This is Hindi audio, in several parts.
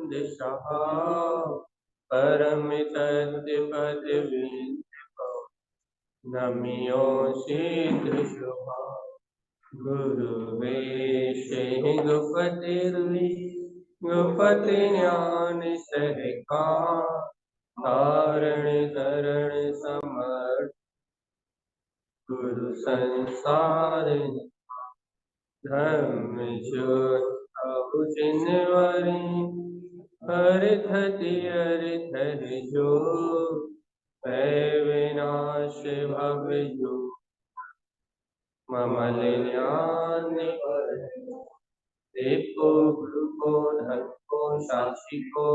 दिशः परमितद्विपद नमियो शीघ्र शुभा गुरुवे गुपति गुपति ज्ञान सहका धारण करण समर्थ गुरु संसार धर्म ज्योत प्रभु जिनवरी हरिधति हरिधर जो भय विनाश भव जो ममल ज्ञान देव गुरु को धन को शाशी को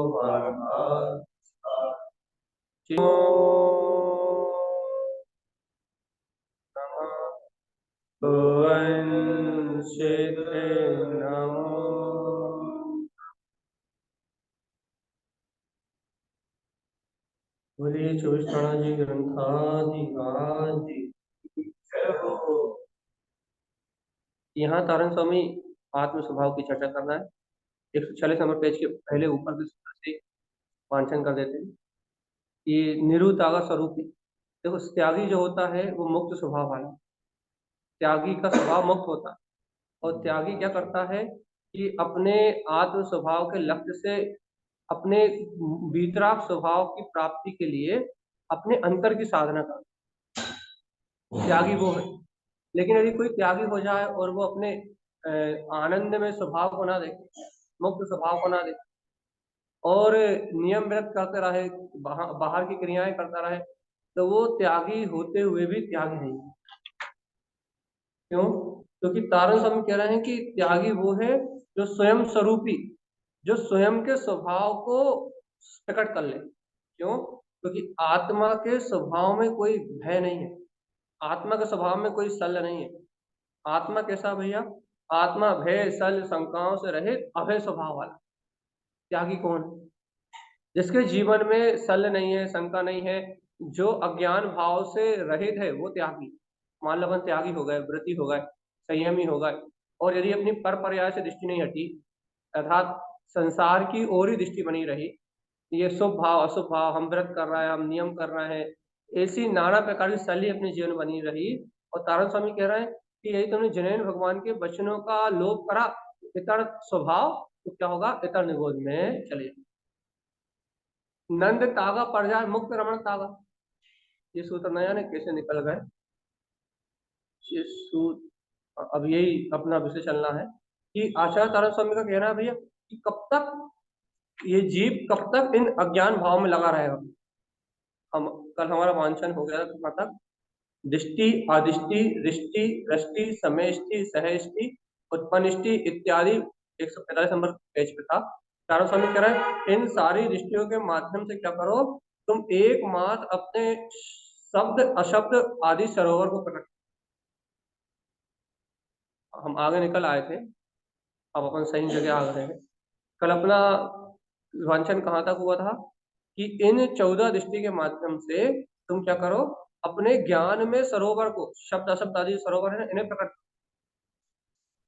वंशित नमो बोलिए 24 जी ग्रंथाधिकारि यहाँ तारण स्वामी आत्म स्वभाव की चर्चा करना है। 146 नंबर पेज के पहले ऊपर के सूत्र से वांछन कर देते हैं। ये निरुतागा स्वरूप देखो, त्यागी जो होता है वो मुक्त स्वभाव वाला, त्यागी का स्वभाव मुक्त होता है। और त्यागी क्या करता है कि अपने आत्म स्वभाव के लक्ष्य से अपने वीतराग स्वभाव की प्राप्ति के लिए अपने अंतर की साधना करता है। त्यागी वो है। लेकिन यदि कोई त्यागी हो जाए और वो अपने आनंद में स्वभाव को ना देखे, मुक्त स्वभाव को ना देखे और नियम व्रत करते रहे, बाहर की क्रियाएं करता रहे, तो वो त्यागी होते हुए भी त्यागी नहीं। क्यों? क्योंकि तारण स्वामी कह रहे हैं कि त्यागी वो है जो स्वयं स्वरूपी, जो स्वयं के स्वभाव को प्रकट कर ले। क्यों? क्योंकि आत्मा के स्वभाव में कोई भय नहीं है, आत्मा के स्वभाव में कोई शल्य नहीं है। आत्मा कैसा भैया? आत्मा भय शल्य शंकाओं से रहित अभय स्वभाव वाला। त्यागी कौन है? जिसके जीवन में शल्य नहीं है, शंका नहीं है, जो अज्ञान भाव से रहित है, वो त्यागी। मान लो अपन त्यागी हो गए, व्रती हो गए, संयमी हो गए, और यदि अपनी पर पर्याय से दृष्टि नहीं हटी, अर्थात संसार की ओर ही दृष्टि बनी रही, ये शुभ भाव अशुभ भाव, हम व्रत कर रहे हैं, हम नियम कर रहे हैं, ऐसी नाना प्रकार की शैली अपने जीवन में बनी रही। और तारण स्वामी कह रहे हैं कि यदि तुमने जिनेन्द्र भगवान के वचनों का लोप करा, इतर स्वभाव, तो क्या होगा? इतर निगोद में चले। नंद तागा पड़ जाए मुक्त रमण तागा। ये सूत्र नया ने कैसे निकल गए? ये सूत्र अब यही अपना विषय चलना है कि आचार्य तारण स्वामी का कहना है भैया कि कब तक ये जीव, कब तक इन अज्ञान भाव में लगा रहेगा। हम कल हमारा वांछन हो गया था तक दृष्टि, अदृष्टि, दृष्टि, दृष्टि, समष्टि, सहष्टि, उत्पन्नष्टि इत्यादि 145 नंबर पेज पे था। तारण स्वामी कह रहे हैं इन सारी दृष्टियों के माध्यम से क्या करो, तुम एकमात्र अपने शब्द अशब्द आदि सरोवर को प्रकट। हम आगे निकल आए थे, अब अपन सही जगह आ गए हैं। कल अपना वांछन कहाँ तक हुआ था कि इन 14 दृष्टि के माध्यम से तुम क्या करो, अपने ज्ञान में सरोवर को, शब्द अशब्द आदि सरोवर है, इन्हें प्रकट,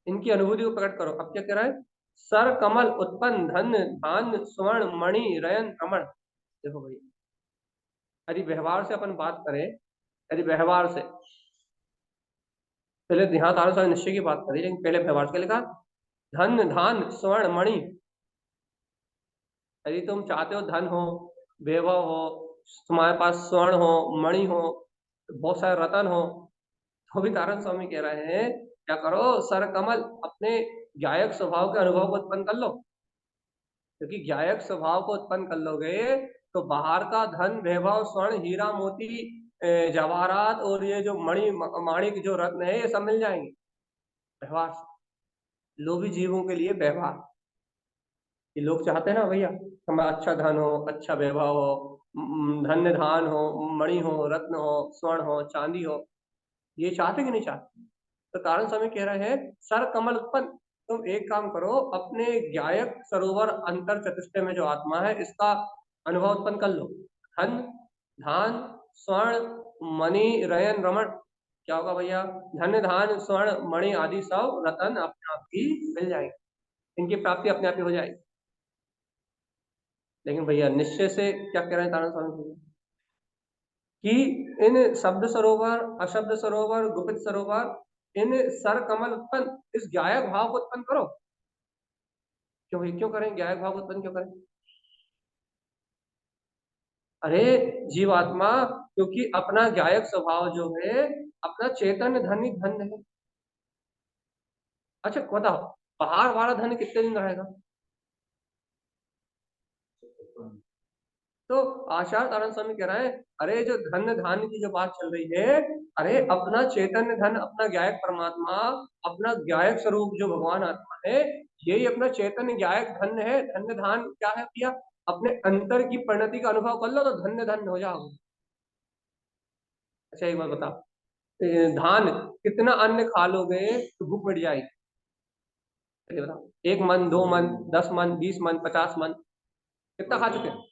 इनकी अनुभूति को प्रकट करो। अब क्या कह रहा है? सर कमल उत्पन्न धन धान स्वर्ण मणि रयन रमण। देखो भाई, यदि व्यवहार से अपन बात करें, यदि व्यवहार से पहले देहात आरस और निश्चय की बात करें, लेकिन पहले व्यवहार से लिखा धन धान स्वर्ण मणि। यदि तुम चाहते हो धन हो, वैभव हो, तुम्हारे पास स्वर्ण हो, मणि हो, बहुत सारे रतन हो, तो भी तारण स्वामी कह रहे हैं क्या करो, सर कमल अपने गायक स्वभाव के अनुभव को उत्पन्न कर लो। क्योंकि गायक स्वभाव को उत्पन्न कर लोगे तो बाहर का धन वैभव स्वर्ण हीरा मोती जवाहरात और ये जो मणि माणिक जो रत्न है, ये सब मिल जाएंगे। व्यवहार, लोभी जीवों के लिए व्यवहार, ये लोग चाहते हैं ना भैया हमारा अच्छा धन हो, अच्छा वैभव हो, धन्य धान हो, मणि हो, रत्न हो, स्वर्ण हो, चांदी हो, ये चाहते कि नहीं चाहते? तो तारण स्वामी कह रहे हैं सर कमल उत्पन्न, तुम एक काम करो, अपने गायक सरोवर अंतर चतुष्टय में जो आत्मा है, इसका अनुभव उत्पन्न कर लो। धन धान स्वर्ण मणि रयन रमण, क्या होगा भैया? धन्य धान स्वर्ण मणि आदि सब रतन अपने आप ही मिल जाएंगे, इनकी प्राप्ति अपने आप ही हो जाएगी। लेकिन भैया निश्चय से क्या कह रहे हैं तारण स्वामी भैया कि इन शब्द सरोवर, अशब्द सरोवर, गुप्त सरोवर, इन सर कमल उत्पन्न, इस गायक भाव को उत्पन्न करो। क्यों भाई, क्यों करें गायक भाव को उत्पन्न, क्यों करें? अरे जीवात्मा, क्योंकि अपना गायक स्वभाव जो है, अपना चैतन्य धन ही धन है। अच्छा बताओ, बाहर वाला धन कितने दिन रहेगा? तो आचार्य तारण स्वामी कह रहे हैं, अरे जो धन धान्य की जो बात चल रही है, अरे अपना चैतन्य धन, अपना गायक परमात्मा, अपना गायक स्वरूप जो भगवान आत्मा है, यही अपना चैतन्य गायक धन है। धन्य धान क्या है भैया? अपने अंतर की परिणति का अनुभव कर लो तो धन्य धन हो जाओ। अच्छा एक बात बता, धान कितना अन्न खा लोगे तो भूख मिट जाएगी? चलिए बताओ, 1 मन, 2 मन, 10 मन, 20 मन, 50 मन, कितना खा चुके हैं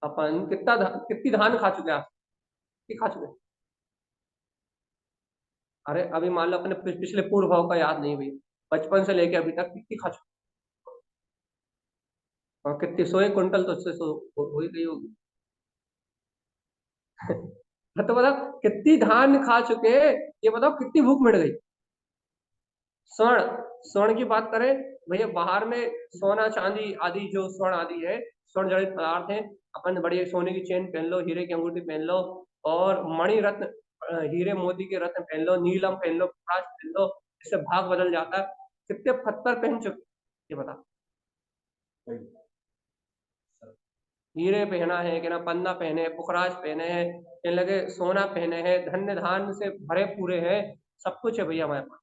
अपन? कितनी धान खा चुके हैं आप? कितनी खा चुके हैं? अरे अभी मान लो अपने पिछले पूर्व भाव का याद नहीं भैया, बचपन से लेके अभी तक कितनी खा चुके हैं? और कितनी 100 क्विंटल तो उससे हो ही गई होगी। तो बताओ कितनी धान खा चुके हैं, ये बताओ कितनी भूख मिट गई? स्वर्ण, स्वर्ण की बात करें भैया, बाहर में सोना चांदी आदि, जो स्वर्ण आदि है, स्वर्ण जड़ित पदार्थ है, अपन बड़ी सोने की चेन पहन लो, हीरे की अंगूठी पहन लो, और मणि रत्न, हीरे मोती के रत्न पहन लो, नीलम पहन लो, प्रकाश पहन लो, इससे भाग बदल जाता है। कितने पत्थर पहन चुके, ये बता। हीरे पहना है कि ना, पन्ना पहने, पुखराज पहने हैं, कहने लगे सोना पहने हैं, धन्य धान से भरे पूरे हैं, सब कुछ है भैया हमारे पास।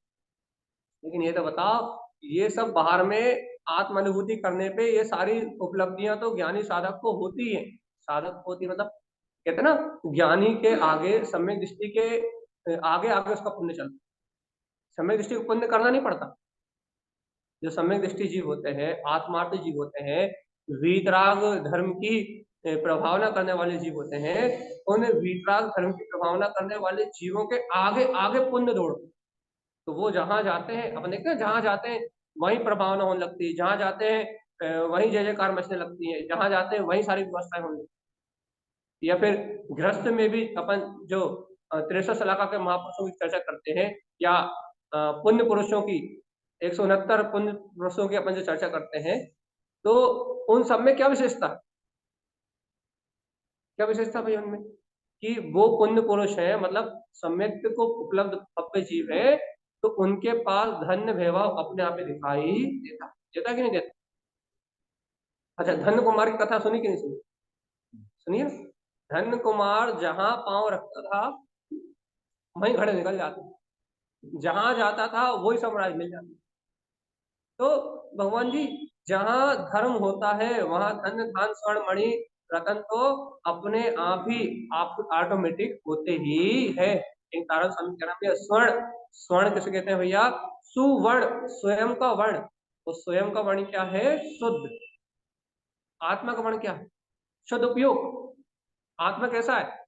लेकिन ये तो बताओ, ये सब बाहर में आत्मानुभूति करने पे ये सारी उपलब्धियां तो ज्ञानी साधक को होती है। साधक होती मतलब, कहते हैं ना, ज्ञानी के आगे, सम्यक दृष्टि के आगे आगे उसका पुण्य चलता है। सम्यक दृष्टि को पुण्य करना नहीं पड़ता। जो सम्यक दृष्टि जीव होते हैं, आत्मार्थ जीव होते हैं, वीतराग धर्म की प्रभावना करने वाले जीव होते हैं, उन वीतराग धर्म की प्रभावना करने वाले जीवों के आगे आगे पुण्य दौड़, तो वो जहां जाते हैं, अपन देखते हैं जहां जाते हैं वहीं प्रभावना होने लगती है, जहां जाते हैं वहीं जय जयकार मचने लगती है, जहां जाते हैं वहीं सारी व्यवस्थाएं होने लगती है। या फिर गृहस्थ में भी अपन जो 63 शलाका के महापुरुषों की चर्चा करते हैं, या पुण्य पुरुषों की 169 पुण्य पुरुषों की अपन जो चर्चा करते हैं, तो उन सब में क्या विशेषता, क्या विशेषता भाई उनमें, कि वो पुण्य पुरुष है, मतलब सम्यक को उपलब्ध भव्य जीव है, तो उनके पास धन्य वैभव अपने आप में दिखाई देता, देता कि नहीं देता? अच्छा, धन्य कुमार की कथा सुनी कि नहीं सुनी? सुनिए, धन्य कुमार जहां पांव रखता था वहीं घड़े निकल जाते, जहां जाता था वही साम्राज्य मिल जाता। तो भगवान जी, जहां धर्म होता है वहां धन धान स्वर्ण मणि रतन तो अपने आप ही, आप ऑटोमेटिक होते ही है। एक तारक समीकरण में स्वर्ण, स्वर्ण किसे कहते हैं भैया? सुवर्ण, स्वयं का वर्ण। तो स्वयं का वर्ण क्या है? शुद्ध। आत्मा का वर्ण क्या है? शुद्ध उपयोग। आत्मा कैसा है?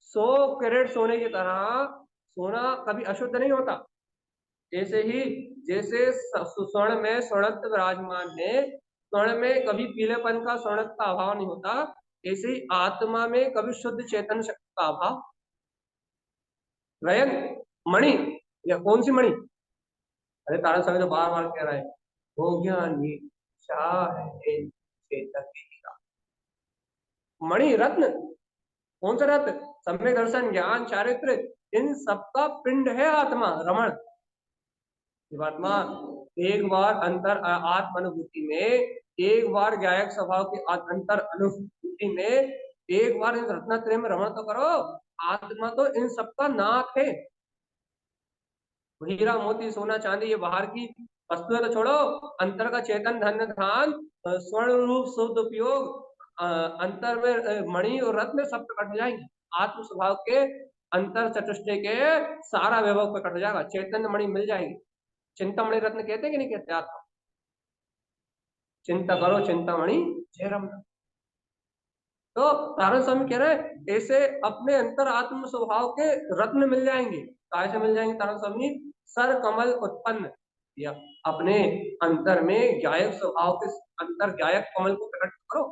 100 कैरेट सोने की तरह, सोना कभी अशुद्ध नहीं होता। जैसे ही, जैसे स्वर्ण में स्वर्णत्व विराजमान है, स्वर्ण में कभी पीलेपन का, स्वर्णत्व का अभाव नहीं होता, ऐसे ही आत्मा में कभी शुद्ध चेतन शक्ति का अभाव। रयन, मणि, या कौन सी मणि? अरे तारा स्वामी तो बार बार कह रहा है, हो ज्ञानी चाहे चेतन की हीरा। मणि रत्न, कौन सा रत्न? सम्यक दर्शन, ज्ञान, चारित्र, इन सबका पिंड है आत्मा, रमण। जीवात्मा एक बार अंतर आत्म अनुभूति में, एक बार गायक स्वभाव की अंतर अनुभूति में, एक बार इन रत्नत्रय में रमण तो करो। आत्मा तो इन सबका नाथ है। हीरा मोती सोना चांदी ये बाहर की वस्तुएं तो छोड़ो, अंतर का चेतन धन्य धान, स्वर्ण रूप शुद्ध उपयोग, अंतर में मणि और रत्न सब प्रकट हो जाएंगे। आत्म स्वभाव के अंतर चतुष्टय के सारा वैभव प्रकट हो जाएगा, चैतन्य मणि मिल जाएगी। चिंतामणि रत्न कहते हैं कि नहीं कहते? आप चिंता करो चिंतामणि जय रमन। तो तारण स्वामी कह रहे हैं ऐसे अपने अंतर आत्म स्वभाव के रत्न मिल जाएंगे। काय से मिल जाएंगे तारण स्वामी? सर कमल उत्पन्न, दिया। अपने अंतर में गायक स्वभाव के अंतर गायक कमल को प्रकट करो,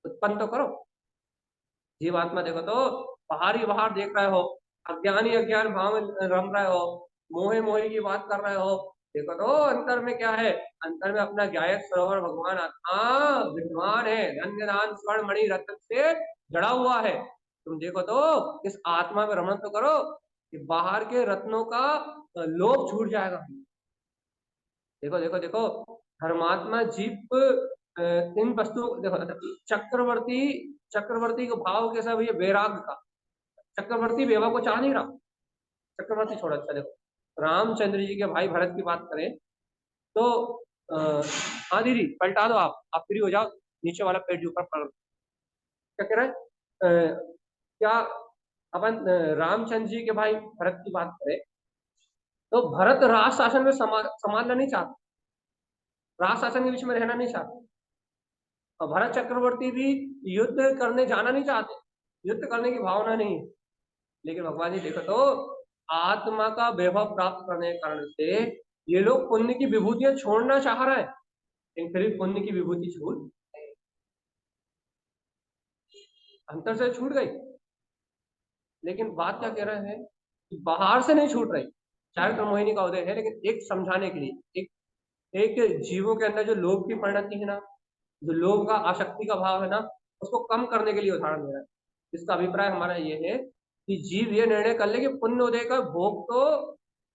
उत्पन्न तो करो। जीवात्मा देखो तो बाहर ही बाहर देख रहे हो, अज्ञानी अज्ञान भाव में रम रहे हो, मोहे मोहे की बात कर रहे हो। देखो तो अंतर में क्या है, अंतर में अपना गायक सरोवर भगवान आत्मा विद्वान है, धन्य दान स्वर्ण मणि रत्न से जड़ा हुआ है। तुम देखो तो इस आत्मा में रमण तो करो कि बाहर के रत्नों का लोभ छूट जाएगा। देखो देखो देखो, धर्मात्मा जीव इन वस्तुओं देखो, चक्रवर्ती चक्रवर्ती का भाव कैसा भैया, वैराग्य का। चक्रवर्ती बेवा को चाह नहीं रहा, चक्रवर्ती छोड़ा। अच्छा देखो, रामचंद्र जी के भाई भरत की बात करें तो हाँ दीदी पलटा दो, आप फ्री हो जाओ, नीचे वाला पेज ऊपर पढ़। क्या कह रहे हैं क्या अपन रामचंद्र जी के भाई भरत की बात करें तो भरत राज शासन में संभालना नहीं चाहता, राज शासन के बीच में रहना नहीं चाहता। और भरत चक्रवर्ती भी युद्ध करने जाना नहीं चाहते, युद्ध करने की भावना नहीं है। लेकिन भगवान जी देखो तो आत्मा का वैभव प्राप्त करने के कारण से ये लोग पुण्य की विभूतियां छोड़ना चाह रहे हैं, लेकिन फिर भी पुण्य की विभूति छूट, अंतर से छूट गई। लेकिन बात क्या कह रहे हैं कि बाहर से नहीं छूट रही, चारित्र मोहिनी का उदय है, लेकिन एक समझाने के लिए, एक जीवों के अंदर जो लोभ की परिणति है ना, जो लोभ का आसक्ति का भाव है ना, उसको कम करने के लिए उदाहरण दे रहा है। इसका अभिप्राय हमारा ये है कि जीव ये निर्णय कर ले कि पुण्य उदय का भोग तो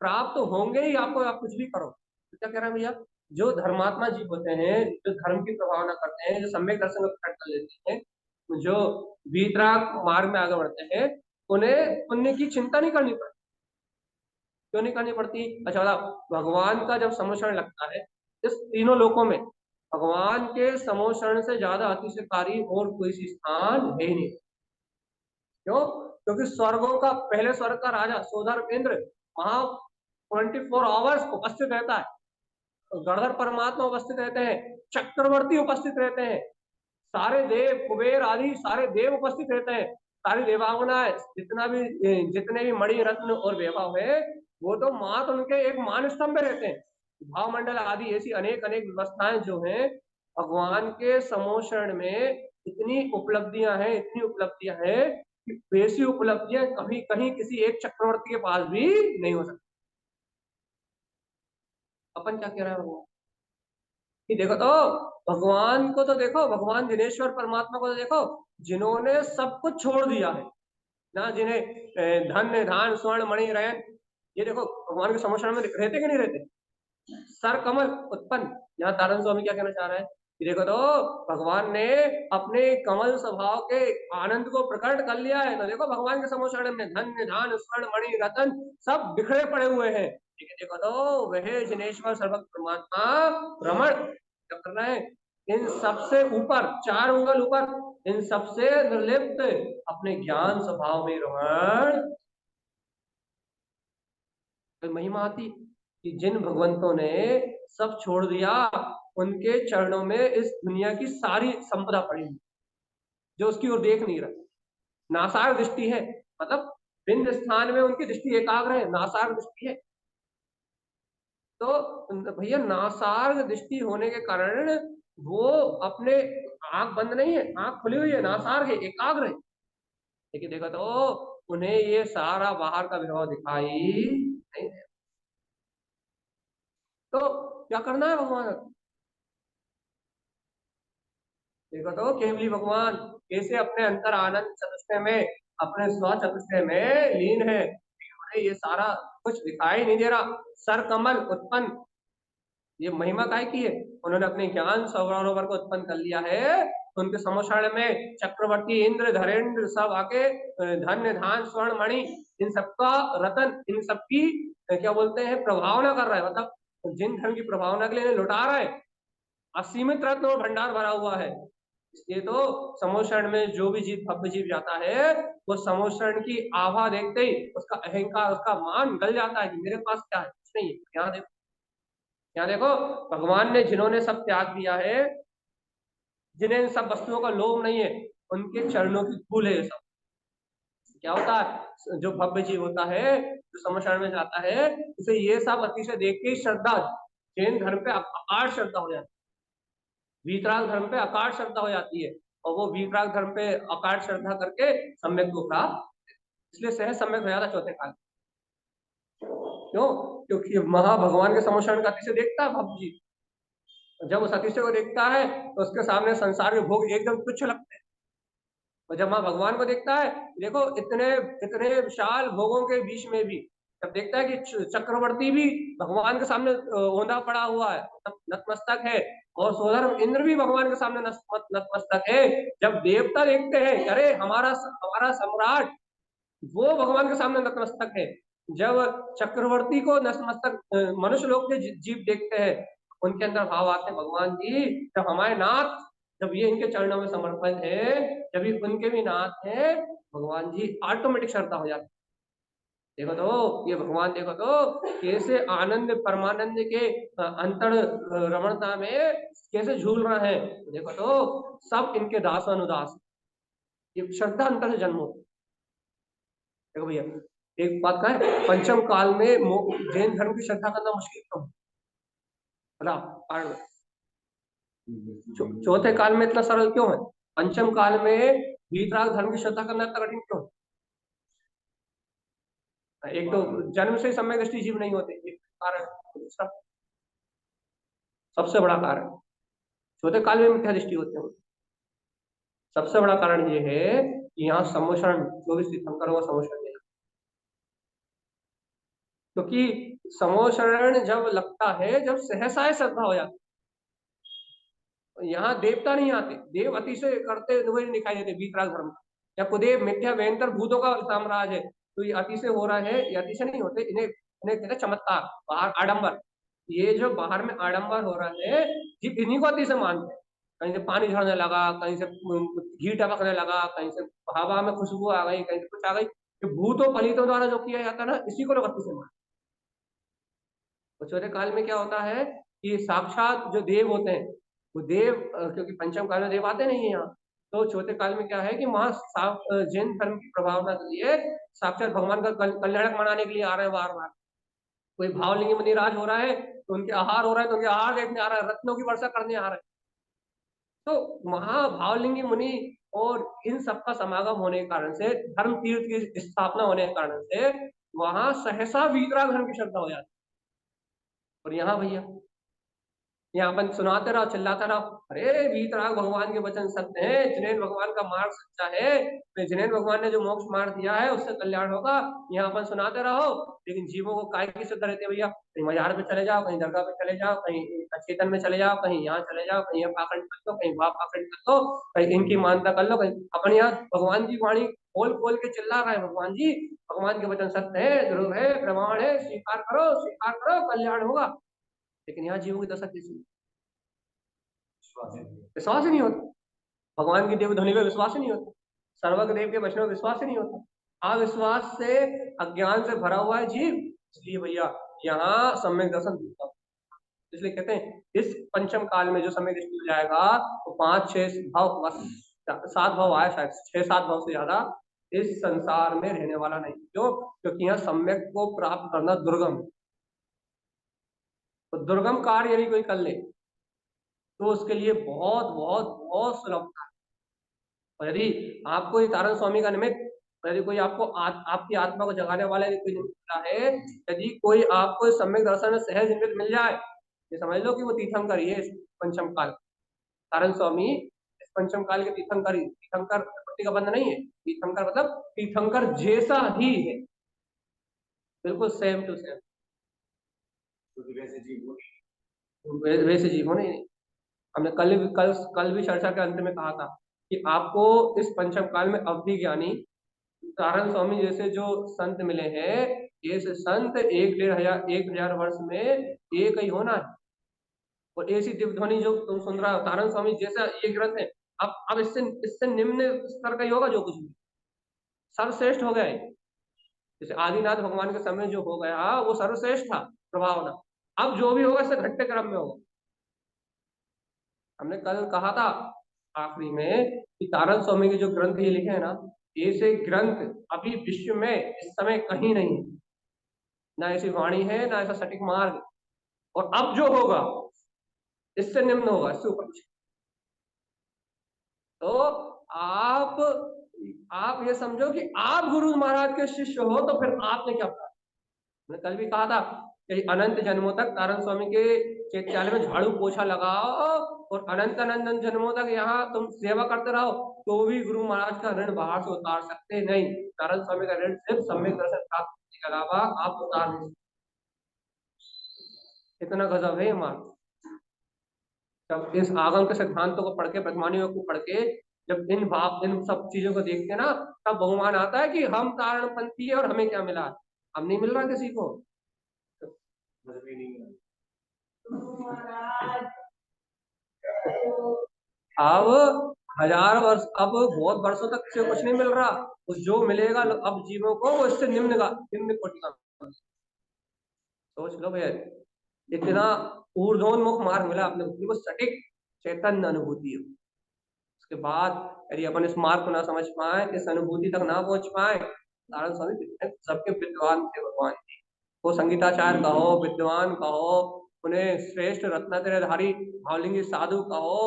प्राप्त तो होंगे ही, आपको आप कुछ भी करो। तो क्या कह रहा है भैया, जो धर्मात्मा जीव होते हैं, जो धर्म की प्रभावना करते हैं, जो सम्यक दर्शन को प्रकट कर लेते हैं, जो वीतराग मार्ग में आगे बढ़ते हैं, उन्हें पुण्य की चिंता नहीं करनी पड़ती। क्यों नहीं करनी पड़ती? अच्छा बताओ, भगवान का जब समोषण लगता है इस तीनों लोकों में, भगवान के समोषण से ज्यादा अतिशयकारी और कोई सी स्थान है ही नहीं। क्यों? क्योंकि स्वर्गों का, पहले स्वर्ग का राजा सोदर इंद्र वहां 24 आवर्स उपस्थित रहता है, गणधर परमात्मा उपस्थित रहते हैं, चक्रवर्ती उपस्थित रहते हैं, सारे देव कुबेर आदि सारे देव उपस्थित रहते हैं, सारी देवांगनाएं, जितने भी मणि रत्न और वैभव है, वो तो मात्र उनके एक मान स्तंभ में रहते हैं। भाव मंडल आदि ऐसी अनेक अनेक व्यवस्थाएं जो हैं, भगवान के समोषण में इतनी उपलब्धियां हैं, इतनी उपलब्धियां हैं कि वैसी उपलब्धियां कभी कहीं किसी एक चक्रवर्ती के पास भी नहीं हो सकती। अपन क्या कह रहे हैं कि देखो तो भगवान को तो देखो, भगवान दिनेश्वर परमात्मा को तो देखो, जिन्होंने सब कुछ छोड़ दिया है ना, जिन्हें धन धान स्वर्ण मणि रयन, ये देखो भगवान के समोषण में रहते कि नहीं रहते, सर कमल उत्पन्न। यहाँ तारण स्वामी क्या कहना चाह रहा है कि देखो तो भगवान ने अपने कमल स्वभाव के आनंद को प्रकट कर लिया है, तो देखो भगवान के समोषण में धन्य धान स्वर्ण मणि रतन सब बिखरे पड़े हुए हैं। ठीक है, देखो तो वह जिनेश्वर सर्वज्ञ परमात्मा रमण क्या कर रहे हैं, इन सबसे ऊपर, 4 उंगल ऊपर, इन सबसे निर्लिप्त अपने ज्ञान स्वभाव में रमण। तो महिमा आती कि जिन भगवंतों ने सब छोड़ दिया, उनके चरणों में इस दुनिया की सारी संपदा पड़ी हुई, जो उसकी ओर देख नहीं रहा, नासार दृष्टि है, मतलब भिन्न स्थान में उनकी दृष्टि एकाग्र है, नासार दृष्टि है। तो भैया नासार दृष्टि होने के कारण वो अपने, आंख बंद नहीं है, आंख खुली हुई है, नासार है, एकाग्र है, लेकिन देखो तो उन्हें ये सारा बाहर का विभव दिखाई नहीं दे। तो क्या करना है भगवान, देखो तो केवली भगवान कैसे अपने अंतर आनंद चतुष्टय में, अपने स्व चतुष्टय में लीन है, उन्हें ये सारा कुछ दिखाई नहीं दे रहा। सर कमल उत्पन्न, ये महिमा काय की है, उन्होंने अपने ज्ञान सरोवर को उत्पन्न कर लिया है, उनके समोषण में चक्रवर्ती इंद्र धरेंद्र सब आके धन्य धान स्वर्ण मणि इन सबका रतन, इन सबकी क्या बोलते हैं प्रभावना कर रहा है, मतलब जिन धन की प्रभावना के लिए इन्हें लुटा रहा है, असीमित रत्न और भंडार भरा हुआ है। इसलिए तो समोषण में जो भी जीव भव्य जीव जाता है, वो समोषण की आभा देखते ही उसका अहंकार, उसका मान गल जाता है कि मेरे पास क्या है, कुछ नहीं है। यहाँ देखो, यहाँ देखो, भगवान ने जिन्होंने सब त्याग दिया है, जिन्हें इन सब वस्तुओं का लोभ नहीं है, उनके चरणों की धूल है ये सब। क्या होता है, जो भव्य जीव होता है, जो समोषण में जाता है, उसे ये सब अतिशय देख के श्रद्धा जैन धर्म पे अकाट श्रद्धा हो जाती है, वीतराग धर्म पे अकाट श्रद्धा हो जाती है, और वो वीतराग धर्म पे अकाट श्रद्धा करके सम्यक को प्राप्त, इसलिए सहज सम्यक हो जाता चौथे काल। क्यों? क्योंकि महा भगवान के समोषण का अतिशय देखता है भक्त जी, जब उस अतिशय को देखता है तो उसके सामने संसार के भोग एकदम तुच्छ लगते हैं, और जब माँ भगवान को देखता है, देखो इतने इतने विशाल भोगों के बीच में भी जब देखता है कि चक्रवर्ती भी भगवान के सामने औंधा पड़ा हुआ है, नतमस्तक है, और सोधर्म इंद्र भी भगवान के सामने नतमस्तक है, जब देवता देखते हैं अरे हमारा हमारा सम्राट वो भगवान के सामने नतमस्तक है, जब चक्रवर्ती को नतमस्तक मनुष्य लोग के जीव देखते हैं, उनके अंदर भाव आते हैं भगवान जी जब हमारे नाथ, जब ये इनके चरणों में समर्पित है, जब ये उनके भी नाथ हैं, भगवान जी ऑटोमेटिक श्रद्धा हो जाती है। देखो तो ये भगवान, देखो तो कैसे आनंद परमानंद के अंतर रमणता में कैसे झूल रहे हैं, देखो तो सब इनके दास अनुदास, ये श्रद्धा अंतर से जन्म होती है। देखो भैया एक बात का है, पंचम काल में जैन धर्म की श्रद्धा करना मुश्किल क्यों है? चौथे काल में इतना सरल क्यों है? पंचम काल में वीतराग धर्म की श्रद्धा करना इतना कठिन क्यों है? एक तो जन्म से सम्यक दृष्टि जीव नहीं होते, एक कारण, दूसरा सबसे बड़ा कारण चौथे काल में मिथ्या दृष्टि होते हैं। सबसे बड़ा कारण ये है कि यहाँ सम्मोषण, जो भी तीर्थंकरों का सम्मोषण नहीं, क्योंकि सम्मोषण जब लगता है जब सहसा श्रद्धा हो जाती है, यहाँ देवता नहीं आते, देव अतिशय करते हुए दिखाई देते वीतराग धर्म, या कुदेव मिथ्या भयंकर भूतों का साम्राज्य है, तो ये अतिशय हो रहा है, ये अतिशय नहीं होते, इन्हें इन्हें कहते हैं चमत्कार, बाहर आडंबर, ये जो बाहर में आडंबर हो रहा है ये इन्हीं को अतिशय मानते हैं, कहीं से पानी झड़ने लगा, कहीं से घी टपकने लगा, कहीं से हवा में खुशबू आ गई, कहीं से कुछ आ गई, तो भूतों पलितों द्वारा जो किया जाता है ना, इसी को लोग अतिशय मानते हैं। चौथे काल में क्या होता है कि साक्षात जो देव होते हैं, वो देव क्योंकि पंचम काल में देव आते नहीं है यहाँ, तो चौथे काल में क्या है कि वहां जैन धर्म की प्रभावना के लिए साक्षात भगवान का कल्याणक मनाने के लिए आ रहे हैं बार बार। कोई भावलिंगी मुनिराज हो रहा है तो उनके आहार हो रहा है, तो उनके आहार देखने आ रहा है, रत्नों की वर्षा करने आ रहा है, तो महाभावलिंगी मुनि और इन सबका समागम होने के कारण से, धर्म तीर्थ की स्थापना होने के कारण से वहां सहसा वीतराग धर्म की श्रद्धा हो जाती है। और यहाँ भैया यहाँ अपन सुनाते रहो, चिल्लाते रहो, अरे वीतराग भगवान के वचन सत्य है, जिनेन भगवान का मार्ग सच्चा है, तो जिनेन भगवान ने जो मोक्ष मार्ग दिया है उससे कल्याण होगा, यहाँ अपन सुनाते रहो, लेकिन जीवों को काय की श्रद्धा रहती है भैया? कहीं मजार पे चले जाओ, कहीं दरगाह पे चले जाओ, कहीं चेतन में चले जाओ, कहीं यहाँ चले जाओ, कहीं यहाँ पाखंड कर लो, कहीं वहां पाखंड कर लो, कहीं इनकी मानता कर लो, कहीं अपन यहाँ भगवान की वाणी खोल खोल के चिल्ला रहे हैं, भगवान जी भगवान के वचन सत्य है, ध्रुव है, प्रमाण है, स्वीकार करो, कल्याण होगा, लेकिन यहाँ जीवों की दशा कैसी? विश्वास ही नहीं होता, भगवान की देव ध्वनि पे विश्वास ही नहीं होता, सर्वज्ञ देव के वचनों में विश्वास ही नहीं होता, अविश्वास से, अज्ञान से भरा हुआ है जीव, इसलिए भैया यहाँ सम्यक दर्शन दिखता है। इसलिए कहते हैं इस पंचम काल में जो सम्यक दृष्टि मिल जाएगा तो 5-6 भाव, 7 भाव आया शायद, 6-7 भाव से ज्यादा इस संसार में रहने वाला नहीं। क्यों? क्योंकि यहाँ सम्यक को प्राप्त करना दुर्गम, तो दुर्गम कार्य यदि कोई कर ले तो उसके लिए बहुत बहुत बहुत सुलभ था। और यदि आपको ये तारण स्वामी का निमित्त, यदि कोई आपको आपकी आत्मा को जगाने वाला यदि कोई निमित्त मिला है, यदि कोई आपको सम्यक दर्शन में सहज निमित्त मिल जाए, ये समझ लो कि वो तीर्थंकर ही है इस पंचम काल। तारण स्वामी इस पंचम काल के तीर्थंकर ही, तीर्थंकर प्रति का बंध नहीं है, तीर्थंकर मतलब तीर्थंकर जैसा ही है, बिल्कुल सेम टू सेम, वैसे जीव होने। हमने कल भी चर्चा के अंत में कहा था कि आपको इस पंचम काल में अवधि ज्ञानी तारण स्वामी जैसे जो संत मिले हैं, ये संत 1,500 वर्ष में एक ही होना है। और ऐसी दिव्य ध्वनि जो तुम सुन रहा हो, तारण स्वामी जैसा ये ग्रंथ है, अब इससे इससे निम्न स्तर का ही होगा जो कुछ भी, सर्वश्रेष्ठ हो गया है। जैसे आदिनाथ भगवान के समय जो हो गया वो सर्वश्रेष्ठ था प्रभावना, अब जो भी होगा इससे घटते क्रम में होगा। हमने कल कहा था आखिरी में कि तारण स्वामी के जो ग्रंथ ये लिखे हैं ना, ऐसे ग्रंथ अभी विश्व में इस समय कहीं नहीं है, ना ऐसी वाणी है, ना ऐसा सटीक मार्ग, और अब जो होगा इससे निम्न होगा, इससे ऊपर कुछ। तो आप आप ये समझो कि आप गुरु महाराज के शिष्य हो, तो फिर आपने क्या कहा? मैंने कल भी कहा था कि अनंत जन्मों तक तारण स्वामी के चैत्यालय में झाड़ू पोछा लगाओ और अनंत अनंत जन्मों तक यहाँ तुम सेवा करते रहो, तो भी गुरु महाराज का ऋण बाहर से उतार सकते नहीं। तारण स्वामी का ऋण सिर्फ सम्यक दर्शन प्राप्त करने के अलावा आप उतार नहीं सकते। इतना गजब है हमारा। जब इस आगम के सिद्धांतों को पढ़ के, प्रतिमानियों को पढ़ के, जब इन भाव इन सब चीजों को देखते ना, तब बहुमान आता है कि हम तारणपंथी है और हमें क्या मिला। हम नहीं मिल रहा किसी को। अब हजार वर्ष, अब बहुत वर्षों तक से कुछ नहीं मिल रहा। उस जो मिलेगा अब जीवों को, वो इससे निम्न कोटि का। सोच लो भैया, इतना ऊर्ध्वोन्मुख मार्ग मिला अपने को, वो सटीक चैतन्य अनुभूति है। उसके बाद यदि अपन इस मार्ग को ना समझ पाए, इस अनुभूति तक ना पहुंच पाए, नारायण स्वामी सबके विद्वान थे भगवान जी। वो संगीताचार्य कहो, विद्वान कहो, उन्हें श्रेष्ठ रत्नात्रयधारी भावलिंगी साधु कहो,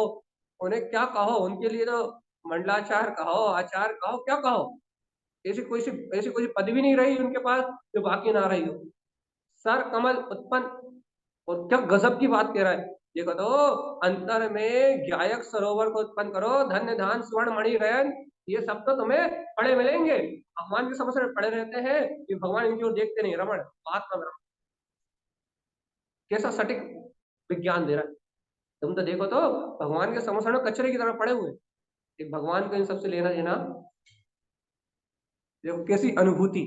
उन्हें क्या कहो, उनके लिए तो मंडलाचार्य कहो, आचार्य कहो, क्या कहो, ऐसी कोई पदवी नहीं रही उनके पास जो बाकी ना रही हो। सर कमल उत्पन्न, और क्या गजब की बात कह रहा है। देखो तो, अंतर में ज्ञायक सरोवर को उत्पन्न करो, धन्य धान स्वर्ण मणि रयन, ये सब तो तुम्हें पढ़े मिलेंगे। भगवान के समझ में पड़े रहते हैं कि भगवान इनकी ओर देखते नहीं, रमण आत्मा में। कैसा सटीक विज्ञान दे रहा है। तुम तो देखो तो, भगवान के समझ में कचरे की तरह पड़े हुए। एक भगवान को इन सबसे लेना देना, देखो कैसी अनुभूति,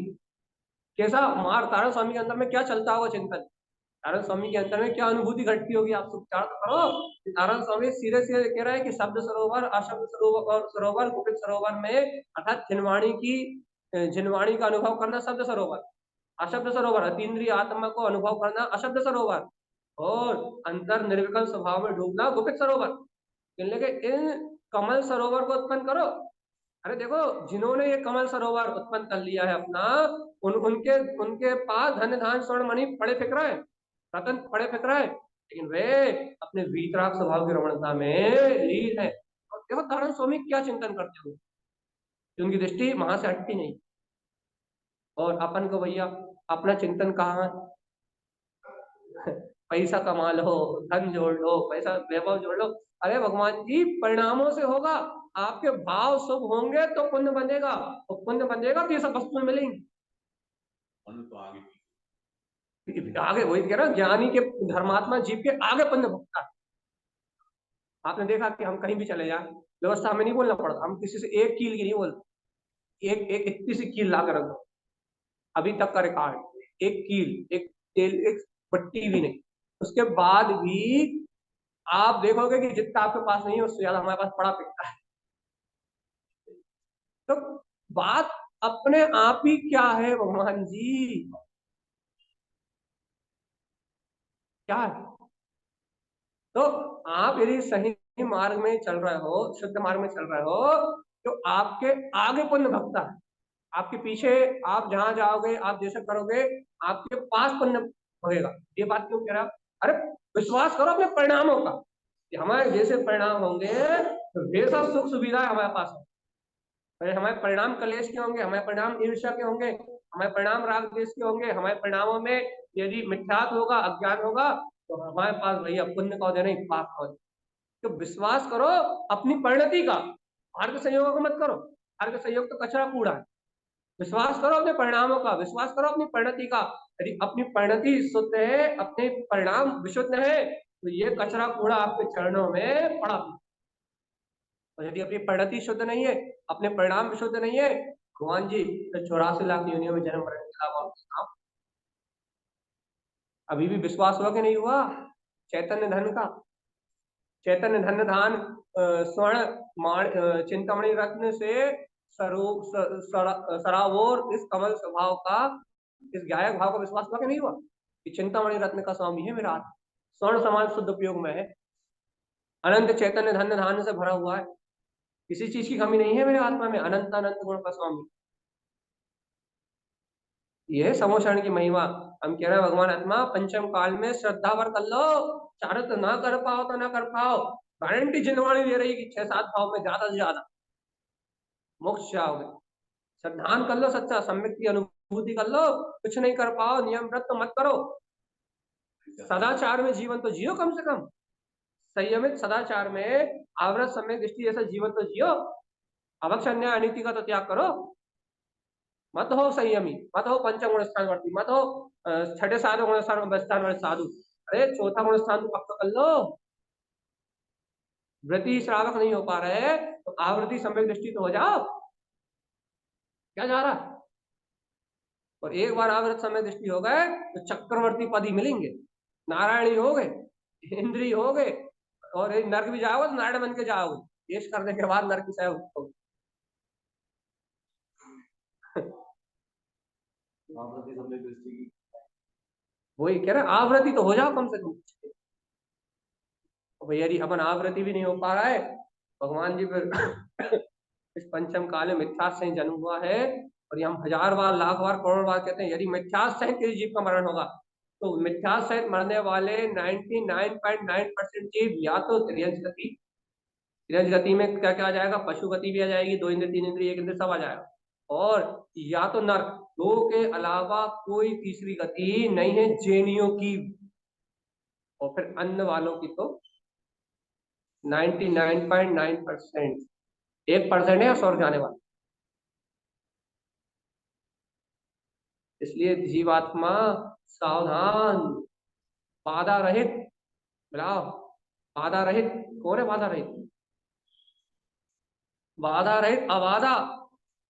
कैसा मार तारण स्वामी के अंदर में क्या चलता होगा चिंतन। तारण स्वामी के अंदर में क्या अनुभूति घटती होगी, आप सब विचार तो करो। तारण स्वामी सीधे सीधे कह रहा है कि शब्द सरोवर, अशब्द सरोवर और सरोवर, गुप्त सरोवर में, अर्थात जिनवाणी का अनुभव करना शब्द सरोवर, अशब्द सरोवर अतीन्द्रिय आत्मा को अनुभव करना अशब्द सरोवर, और अंतर निर्विकल्प स्वभाव में डूबना गुप्त सरोवर। इन कमल सरोवर को उत्पन्न करो। अरे देखो, जिन्होंने ये कमल सरोवर उत्पन्न कर लिया है अपना, उनके उनके पास धन धान स्वर्ण मणि पड़े फिक रहा है, रतन पड़े फिक रहा है, लेकिन वे अपने वीतराग स्वभाव की रमणता में लीन है। और देखो तारण स्वामी क्या चिंतन करते हो, उनकी दृष्टि वहां से हटती नहीं। और अपन को भैया अपना चिंतन कहाँ है? पैसा कमा लो, धन जोड़ लो, पैसा वैभव जोड़ लो। अरे भगवान जी, परिणामों से होगा। आपके भाव शुभ होंगे तो पुण्य बनेगा, और पुण्य बनेगा तो ये सब वस्तुएं मिलेंगी। तो आगे वही कह रहा, ज्ञानी के, धर्मात्मा जीव के आगे पुण्य भुगता है। आपने देखा कि हम कहीं भी चले जाए, व्यवस्था में नहीं बोलना पड़ता, हम किसी से एक कील की नहीं बोलते, एक एक इतनी सी कील ला कर रख दो, अभी तक का रिकॉर्ड, एक कील, एक तेल, एक पट्टी भी नहीं। उसके बाद भी आप देखोगे कि जितना आपके पास नहीं है, उससे ज्यादा हमारे पास पड़ा पिकता है। तो बात अपने आप ही क्या है भगवान जी, क्या है? तो आप यदि सही मार्ग में चल रहे हो, शुद्ध मार्ग में चल रहे हो, तो आपके आगे पुण्य भगता है, आपके पीछे, आप जहां जाओगे, आप जैसे करोगे, आपके पास पुण्य भगेगा। ये बात क्यों कह रहा? अरे विश्वास करो अपने परिणामों का, कि हमारे जैसे परिणाम होंगे तो वैसा सुख सुविधा हमारे पास है। अरे हमारे परिणाम कलेश के होंगे, हमारे परिणाम ईर्ष्या के होंगे, हमारे परिणाम राग द्वेष के होंगे, हमारे परिणामों में यदि मिथ्यात्व होगा, अज्ञान होगा, तो हमारे पास भैया पुण्य का उदय नहीं, पाप का उदय। तो विश्वास करो अपनी परिणति का, बाहर के संयोगों को मत करो, बाहर के संयोग तो कचरा कूड़ा है। विश्वास करो अपने परिणामों का, विश्वास करो अपनी परिणति का। यदि अपनी परिणति शुद्ध है, अपने परिणाम विशुद्ध है, तो ये कचरा कूड़ा आपके चरणों में पड़ा। और यदि अपनी परिणति शुद्ध नहीं है, अपने परिणाम विशुद्ध नहीं है, भगवान जी, तो 84 लाख योनियों में जन्म मरण के अलावा अभी भी विश्वास हुआ कि नहीं हुआ? चैतन्य धन का, चैतन्य धन धान स्वर्ण चिंतामणि रत्न से सरावोर इस कमल स्वभाव का, इस गायक भाव का विश्वास हुआ कि नहीं हुआ कि चिंतामणि रत्न का स्वामी है मेरा आत्मा, स्वर्ण समान शुद्ध उपयोग में है, अनंत चैतन्य धन्य धान्य से भरा हुआ है, किसी चीज की कमी नहीं है मेरे आत्मा में, अनंत अनंत गुण का स्वामी। यह है समोशरण की महिमा। हम कह रहे हैं भगवान आत्मा पंचम काल में श्रद्धा भर कर लो, चारों तो ना कर पाओ तो ना कर पाओ, गारंटी जिनवाणी दे रही कि 6-7 भाव में ज्यादा से ज्यादा मोक्ष जाओगे। श्रद्धान कर लो, सच्चा सम्यक की अनुभूति कर लो, कुछ नहीं कर पाओ नियम व्रत तो मत करो, सदाचार में जीवन तो जियो कम से कम, संयमित सदाचार में आवृत सम्यक दृष्टि जैसा जीवन तो जियो, अभक्ष अन्याय अनीति का तो त्याग करो, मत हो संयमी, मत हो पंचम गुण स्थान वर्ती, मत हो छठे सातवें गुण स्थान वाले साधु, अरे चौथा गुण स्थान तो पक्का कर लो। व्रति श्रावक नहीं हो पा रहे तो आवृत्ति सम्यक दृष्टि तो हो जाओ, क्या जा रहा। और एक बार आवृत समय दृष्टि हो गए तो चक्रवर्ती पद ही मिलेंगे, नारायणी हो गए, इंद्री हो गए, और नर्क भी जाओगे तो नारायण बन के जाओगे, पेश करने के बाद नर्क से वही कह रहे आवृत्ति तो हो जाओ कम से कम। भैया यदि अपन आवृत्ति भी नहीं हो पा रहा है, भगवान जी फिर इस पंचम काल में मिथ्यास से जन्म हुआ है, और ये हम 1000 बार, लाख बार, करोड़ बार कहते हैं, यदि मिथ्यास सहित किसी जीव का मरण होगा तो मिथ्यास सहित मरने वाले 99.9% जीव या तो तिर्यंच गति, तिर्यंच गति में क्या क्या आ जाएगा, पशु गति भी आ जाएगी, 2 इंद्र 3 इंद्र 1 इंद्र सब आ जाएगा, और या तो नर्क, दो के अलावा कोई तीसरी गति नहीं है जैनियों की, और फिर अन्य वालों की तो 99.9%, 1% है स्वर्ग जाने वाला। इसलिए जीवात्मा सावधान, बाधा रहित, मिलाओ, बाधा रहित कौन है, बाधा रहित, बाधा रहित अबाधा,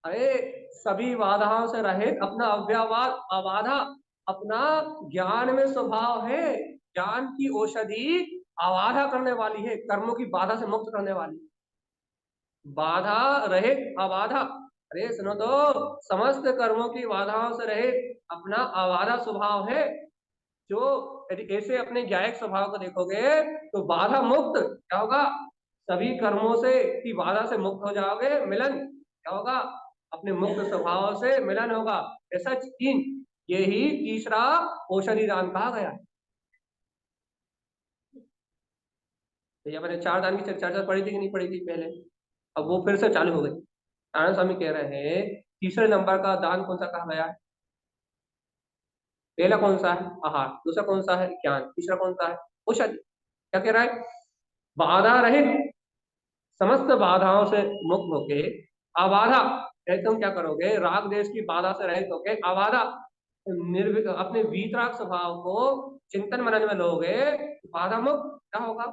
अरे सभी बाधाओं से रहित, अपना अव्ययवाद अबाधा, अपना ज्ञान में स्वभाव है, ज्ञान की औषधि अबाधा करने वाली है, कर्मों की बाधा से मुक्त करने वाली, बाधा रहित अबाधा, अरे सुनो तो, समस्त कर्मों की बाधाओं से रहित अपना अबाधा स्वभाव है, जो यदि ऐसे अपने ज्ञायक स्वभाव को देखोगे तो बाधा मुक्त क्या होगा, सभी कर्मों से की बाधा से मुक्त हो जाओगे, मिलन क्या होगा, अपने मुक्त स्वभाव से मिलन होगा, ऐसा 3, यही तीसरा औषधि दान कहा गया है। तो ये मैंने 4 दान की चर्चा पढ़ी थी कि नहीं पढ़ी थी पहले, अब वो फिर से चालू हो गई। नारायण स्वामी कह रहे हैं तीसरे नंबर का दान कौन सा कहा गया है, पहला कौन सा है आहार, दूसरा कौन सा है ज्ञान, तीसरा कौन सा है औषधि। क्या कह रहा है, बाधा रहित, समस्त बाधाओं से मुक्त होके अबाधा, तुम क्या करोगे, राग देश की बाधा से रहित होके अबाधा, अपने वीतराग स्वभाव को चिंतन मनन में लोगे, बाधा मुक्त क्या होगा,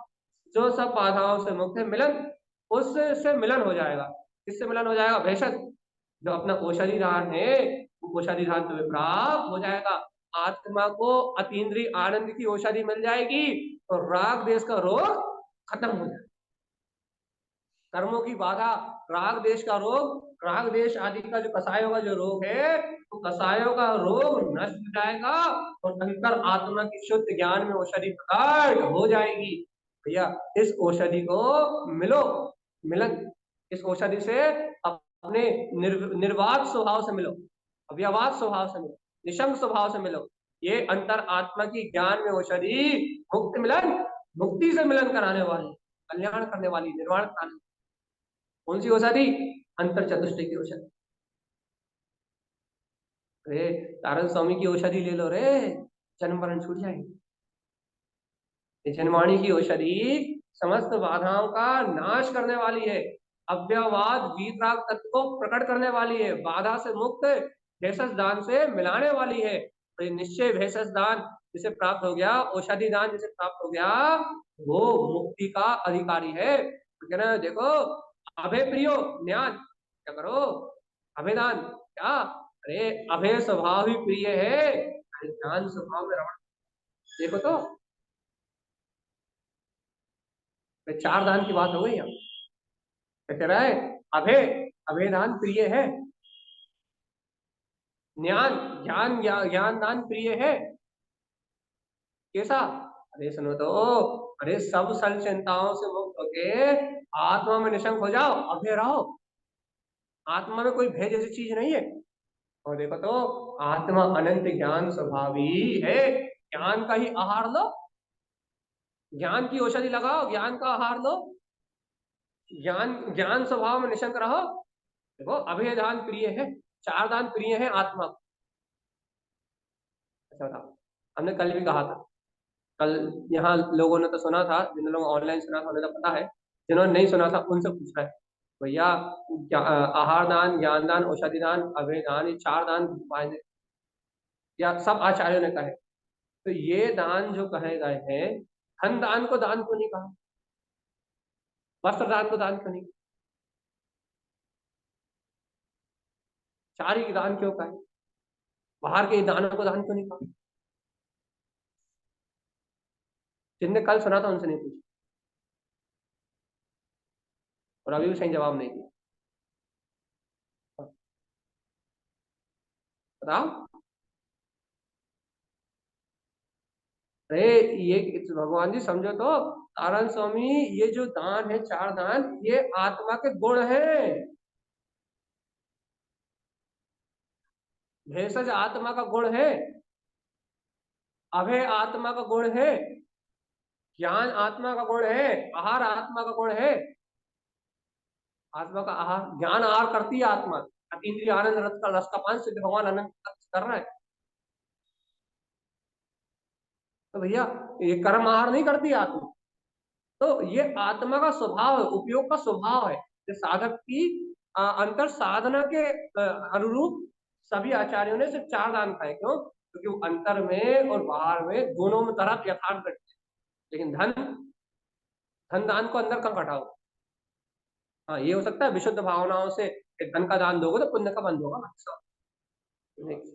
जो सब बाधाओं से मुक्त है, मिलन, उससे मिलन हो जाएगा, किससे मिलन हो जाएगा, भेषज, जो अपना औषधि दान है वो औषधि दान तुम्हें प्राप्त हो जाएगा, आत्मा को अतीन्द्रिय आनंद की औषधि मिल जाएगी, और राग देश का रोग खत्म हो जाएगा, कर्मों की बाधा, राग देश का रोग, राग देश आदि का जो कसायों का जो रोग है, तो कसायों का रोग नष्ट हो जाएगा, और अंतर आत्मा की शुद्ध ज्ञान में औषधि प्रकट हो जाएगी। भैया इस औषधि को मिलो, मिलन, इस औषधि से अपने निर्वाद स्वभाव से मिलो, अव्यवाद स्वभाव से मिलो, निशंक स्वभाव से मिलो, ये अंतर आत्मा की ज्ञान में औषधि मुक्त मिलन, मुक्ति से मिलन कराने वाली, कल्याण करने वाली, निर्वाण कराने, कौन सी औषधि, अंतर चतुष्टय की औषधि। अरे तारण स्वामी की औषधि ले लो रे, जन्म मरण छूट जाएंगे। जन्माणी की औषधि समस्त बाधाओं का नाश करने वाली है, अव्ययवाद वीतराग तत्व को प्रकट करने वाली है, बाधा से मुक्त भेषज दान से मिलाने वाली है, तो ये निश्चय भेषज दान जिसे प्राप्त हो गया, औषधि दान जिसे प्राप्त हो गया, वो मुक्ति का अधिकारी है। तो कह रहे हैं देखो, अभय प्रियो ज्ञान, क्या करो, अभेदान क्या, अरे अभय स्वभाव ही प्रिय है, अरे ज्ञान स्वभाव में रमण, देखो तो 4 दान की बात हो गई। अब क्या कह रहा है, अभय, अभेदान प्रिय है, ज्ञान ज्ञान ज्ञान दान प्रिय है, कैसा, अरे सुनो तो, अरे सब सल चिंताओं से मुक्त होके आत्मा में निशंक हो जाओ, अभय रहो, आत्मा में कोई भय जैसी चीज नहीं है, और देखो तो, आत्मा अनंत ज्ञान स्वभावी है। ज्ञान का ही आहार लो, ज्ञान की औषधि लगाओ, ज्ञान का आहार लो, ज्ञान ज्ञान स्वभाव में निशंक रहो। देखो अभय दान प्रिय है, चार दान प्रिय है आत्मा को। अच्छा था, हमने कल भी कहा था। कल यहाँ लोगों ने तो सुना था, जिन लोगों ऑनलाइन सुना था उन्हें तो पता है, जिन्होंने नहीं सुना था उनसे पूछ रहा है भैया, आहार दान, ज्ञान दान, औषधि दान, अभय दान, ये चार दान या सब आचार्यों ने कहे। तो ये दान जो कहे गए हैं, धन दान को दान क्यों नहीं कहा, वस्त्र दान को दान क्यों नहीं, चार ही दान क्यों कहे, बाहर के दानों को दान क्यों नहीं कहा? जिनने कल सुना था उनसे नहीं पूछा, और अभी भी सही जवाब नहीं दिया। बताओ। अरे ये भगवान जी समझो तो, नारायण स्वामी, ये जो दान है, चार दान, ये आत्मा के गुण है। भेषज आत्मा का गुण है, अभय आत्मा का गुण है, ज्ञान आत्मा का गुण है, आहार आत्मा का गुण है। आत्मा का आहार, ज्ञान आहार करती है आत्मा, अतीन्द्रिय आनंद रस का पान सिद्ध भगवान अनंत कर रहा है। तो भैया ये कर्म आहार नहीं करती आत्मा। तो ये आत्मा का स्वभाव है, उपयोग का स्वभाव है। जो साधक की अंतर साधना के अनुरूप सभी आचार्यों ने सिर्फ चार दान खाए। क्यों? क्योंकि वो अंतर में और बाहर में दोनों में तरफ यथार्थ घटते हैं। लेकिन धन, धन दान को अंदर कम घटाओ। हाँ ये हो सकता है विशुद्ध भावनाओं से धन का दान दोगे तो पुण्य का बंद होगा,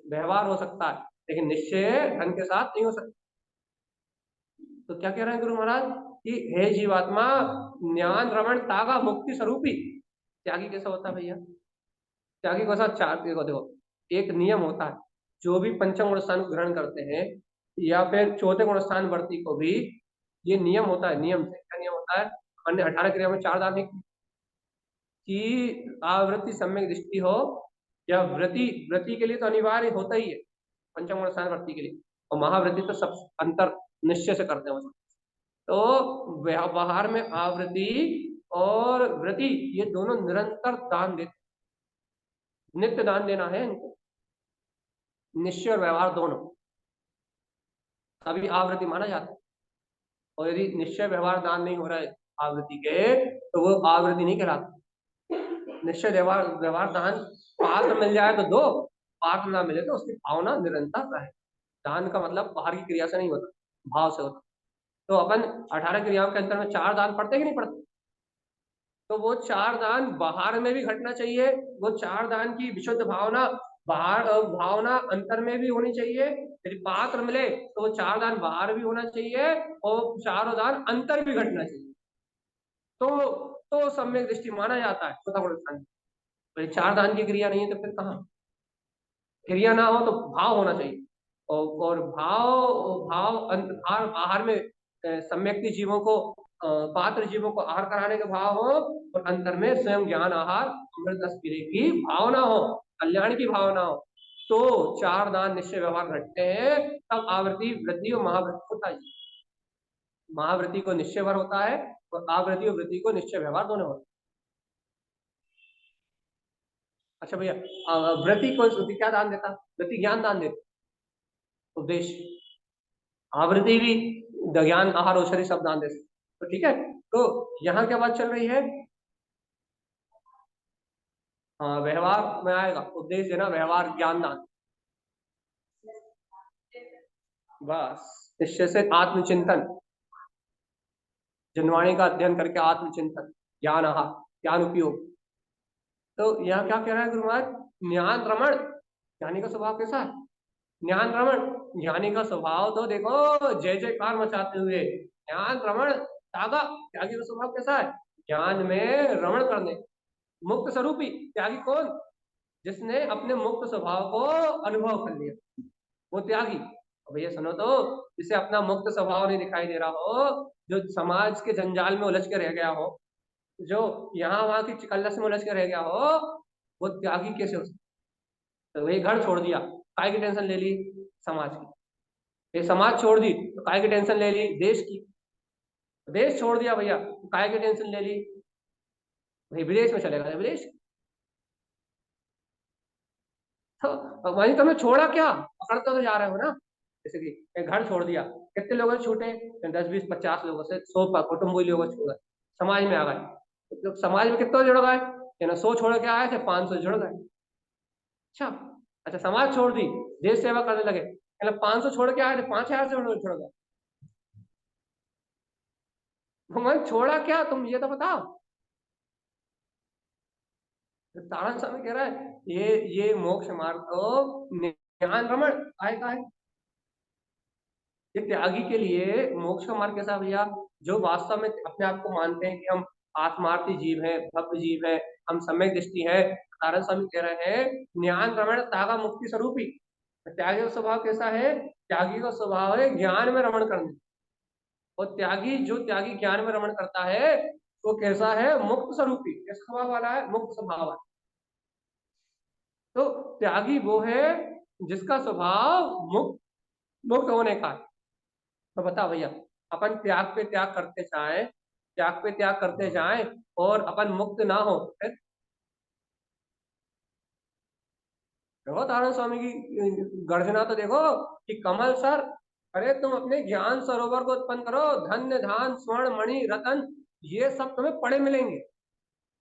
व्यवहार हो सकता है, लेकिन निश्चय धन के साथ नहीं हो सकता। तो क्या कह रहे हैं गुरु महाराज कि हे जीवात्मा, ज्ञान रमण तागा मुक्ति स्वरूपी। त्यागी कैसा होता है भैया? त्यागी को साथ चार, देखो देखो, एक नियम होता है, जो भी पंचम गुण स्थान को ग्रहण करते हैं या फिर चौथे गुण स्थान वर्ती को भी, ये नियम होता है। नियम से क्या नियम होता है? अन्य 18 क्रिया में चार दान कि आवृत्ति सम्यक दृष्टि हो, या व्रति, व्रति के लिए तो अनिवार्य होता ही है पंचम गुण स्थान वर्ती के लिए, और महाव्रति तो सब अंतर निश्चय से करते हैं वो। तो व्यवहार में आवृत्ति और व्रति ये दोनों निरंतर दान देते, नित्य दान देना है इनको, निश्चय और व्यवहार दोनों, तभी आवृत्ति माना जाता है। और यदि निश्चय व्यवहार दान नहीं हो रहा है आवृत्ति के, तो वो आवृत्ति नहीं कहलाता। निश्चय व्यवहार व्यवहार दान पात्र मिल जाए तो दो, पात्र ना मिले तो उसकी भावना निरंतर रहे। दान का मतलब बाहर की क्रिया से नहीं होता, भाव से होता। तो अपन 18 क्रियाओं के अंतर में चार दान पढ़ते कि नहीं पढ़ते? तो वो चार दान बाहर में भी घटना चाहिए, वो चार दान की विशुद्ध भावना बाहर, भावना अंतर में भी होनी चाहिए। यदि पात्र मिले तो वो चार दान बाहर भी होना चाहिए, और चारों दान अंतर भी घटना चाहिए। तो सम्यक दृष्टि माना जाता है चौथा गुण स्थान। तो ये चार दान की क्रिया नहीं है तो फिर कहाँ? क्रिया ना हो तो भाव होना चाहिए, और भाव भाव आहार, आहार में सम्यक्ति जीवों को, पात्र जीवों को आहार कराने का भाव हो, और अंतर में स्वयं ज्ञान आहार अमृत रस पीने की भावना हो, कल्याण की भावना हो, तो चार दान निश्चय व्यवहार घटते हैं। तब आवृत्ति, वृद्धि और महावृत्ति होता है। महावृत्ति को निश्चय भर होता है, और आवृत्ति और वृद्धि को निश्चय व्यवहार दोनों होते हैं। अच्छा भैया, वृत्ति को क्या दान देता? वृत्ति ज्ञान दान देता, उपदेश। आवृत्ति भी ज्ञान आहार औषधि सब दान दे सकते। तो ठीक है, तो यहाँ क्या बात चल रही है? हाँ व्यवहार में आएगा, उपदेश देना, व्यवहार ज्ञान दान, बस। निश्चय से आत्मचिंतन, जनवाणी का अध्ययन करके आत्मचिंतन, ज्ञान आहार, ज्ञान उपयोग। तो यहाँ क्या कह रहा है गुरु महाराज? ज्ञान रमण, ज्ञानी का स्वभाव कैसा है? ज्ञान रमण, ज्ञानी का स्वभाव तो देखो जय जयकार मचाते हुए, ज्ञान रमण त्यागा, त्यागी का स्वभाव कैसा है? ज्ञान में रमण करने, मुक्त स्वरूपी। त्यागी कौन? जिसने अपने मुक्त स्वभाव को अनुभव कर लिया, वो त्यागी। अब भैया सुनो तो, जिसे अपना मुक्त स्वभाव नहीं दिखाई दे रहा हो, जो समाज के जंजाल में उलझ के रह गया हो, जो यहाँ वहां की चिकल्लस में उलझ के रह गया हो, वो त्यागी कैसे हो सकता? तो वही घर छोड़ दिया, काय की टेंशन ले ली? समाज की। ये समाज छोड़ दी तो काय की टेंशन ले ली? देश की। देश छोड़ दिया भैया तो काय की टेंशन ले ली? भाई विदेश में चलेगा ना, विदेश। तो वहीं तुमने छोड़ा क्या, पकड़ते तो जा रहे हो ना। जैसे कि एक घर छोड़ दिया, कितने लोगों से छूटे? 10 20 50 लोगों से, 100 कुटुंब लोगों से छूट गए, समाज में आ गए। तो समाज में कितने जुड़ गए? 100 छोड़ के आए थे, 500 जुड़ गए। अच्छा। अच्छा, समाज छोड़ दी, देश सेवा करने लगे, मतलब 500 छोड़ के आए थे, 5000 से जुड़ गए। भगवान छोड़ा क्या, तुम ये तो बताओ। तारण स्वामी कह रहा है ये मोक्ष मार्ग तो ज्ञान रमण आय का है। ये त्यागी के लिए मोक्ष का मार्ग कैसा है भैया? जो वास्तव में अपने आप को मानते हैं कि हम आत्मार्थी जीव हैं, भव्य जीव हैं, हम सम्यक दृष्टि है। तारण स्वामी कह रहे हैं ज्ञान रमण तागा मुक्ति स्वरूपी। त्यागी का स्वभाव कैसा है? त्यागी का स्वभाव है ज्ञान में रमण करने। और त्यागी, जो त्यागी ज्ञान में रमण करता है वो कैसा है? मुक्त स्वरूपी। कैसा स्वभाव वाला है? मुक्त स्वभाव वाला। तो त्यागी वो है जिसका स्वभाव मुक्त मुक्त होने का है। तो बता भैया, अपन त्याग पे त्याग करते जाएं, त्याग पे त्याग करते जाएं और अपन मुक्त ना हो फिर? देखो तारण स्वामी की गर्जना तो देखो कि कमल सर, अरे तुम अपने ज्ञान सरोवर को उत्पन्न करो, धन्य धान स्वर्ण मणि रतन ये सब तुम्हें पड़े मिलेंगे।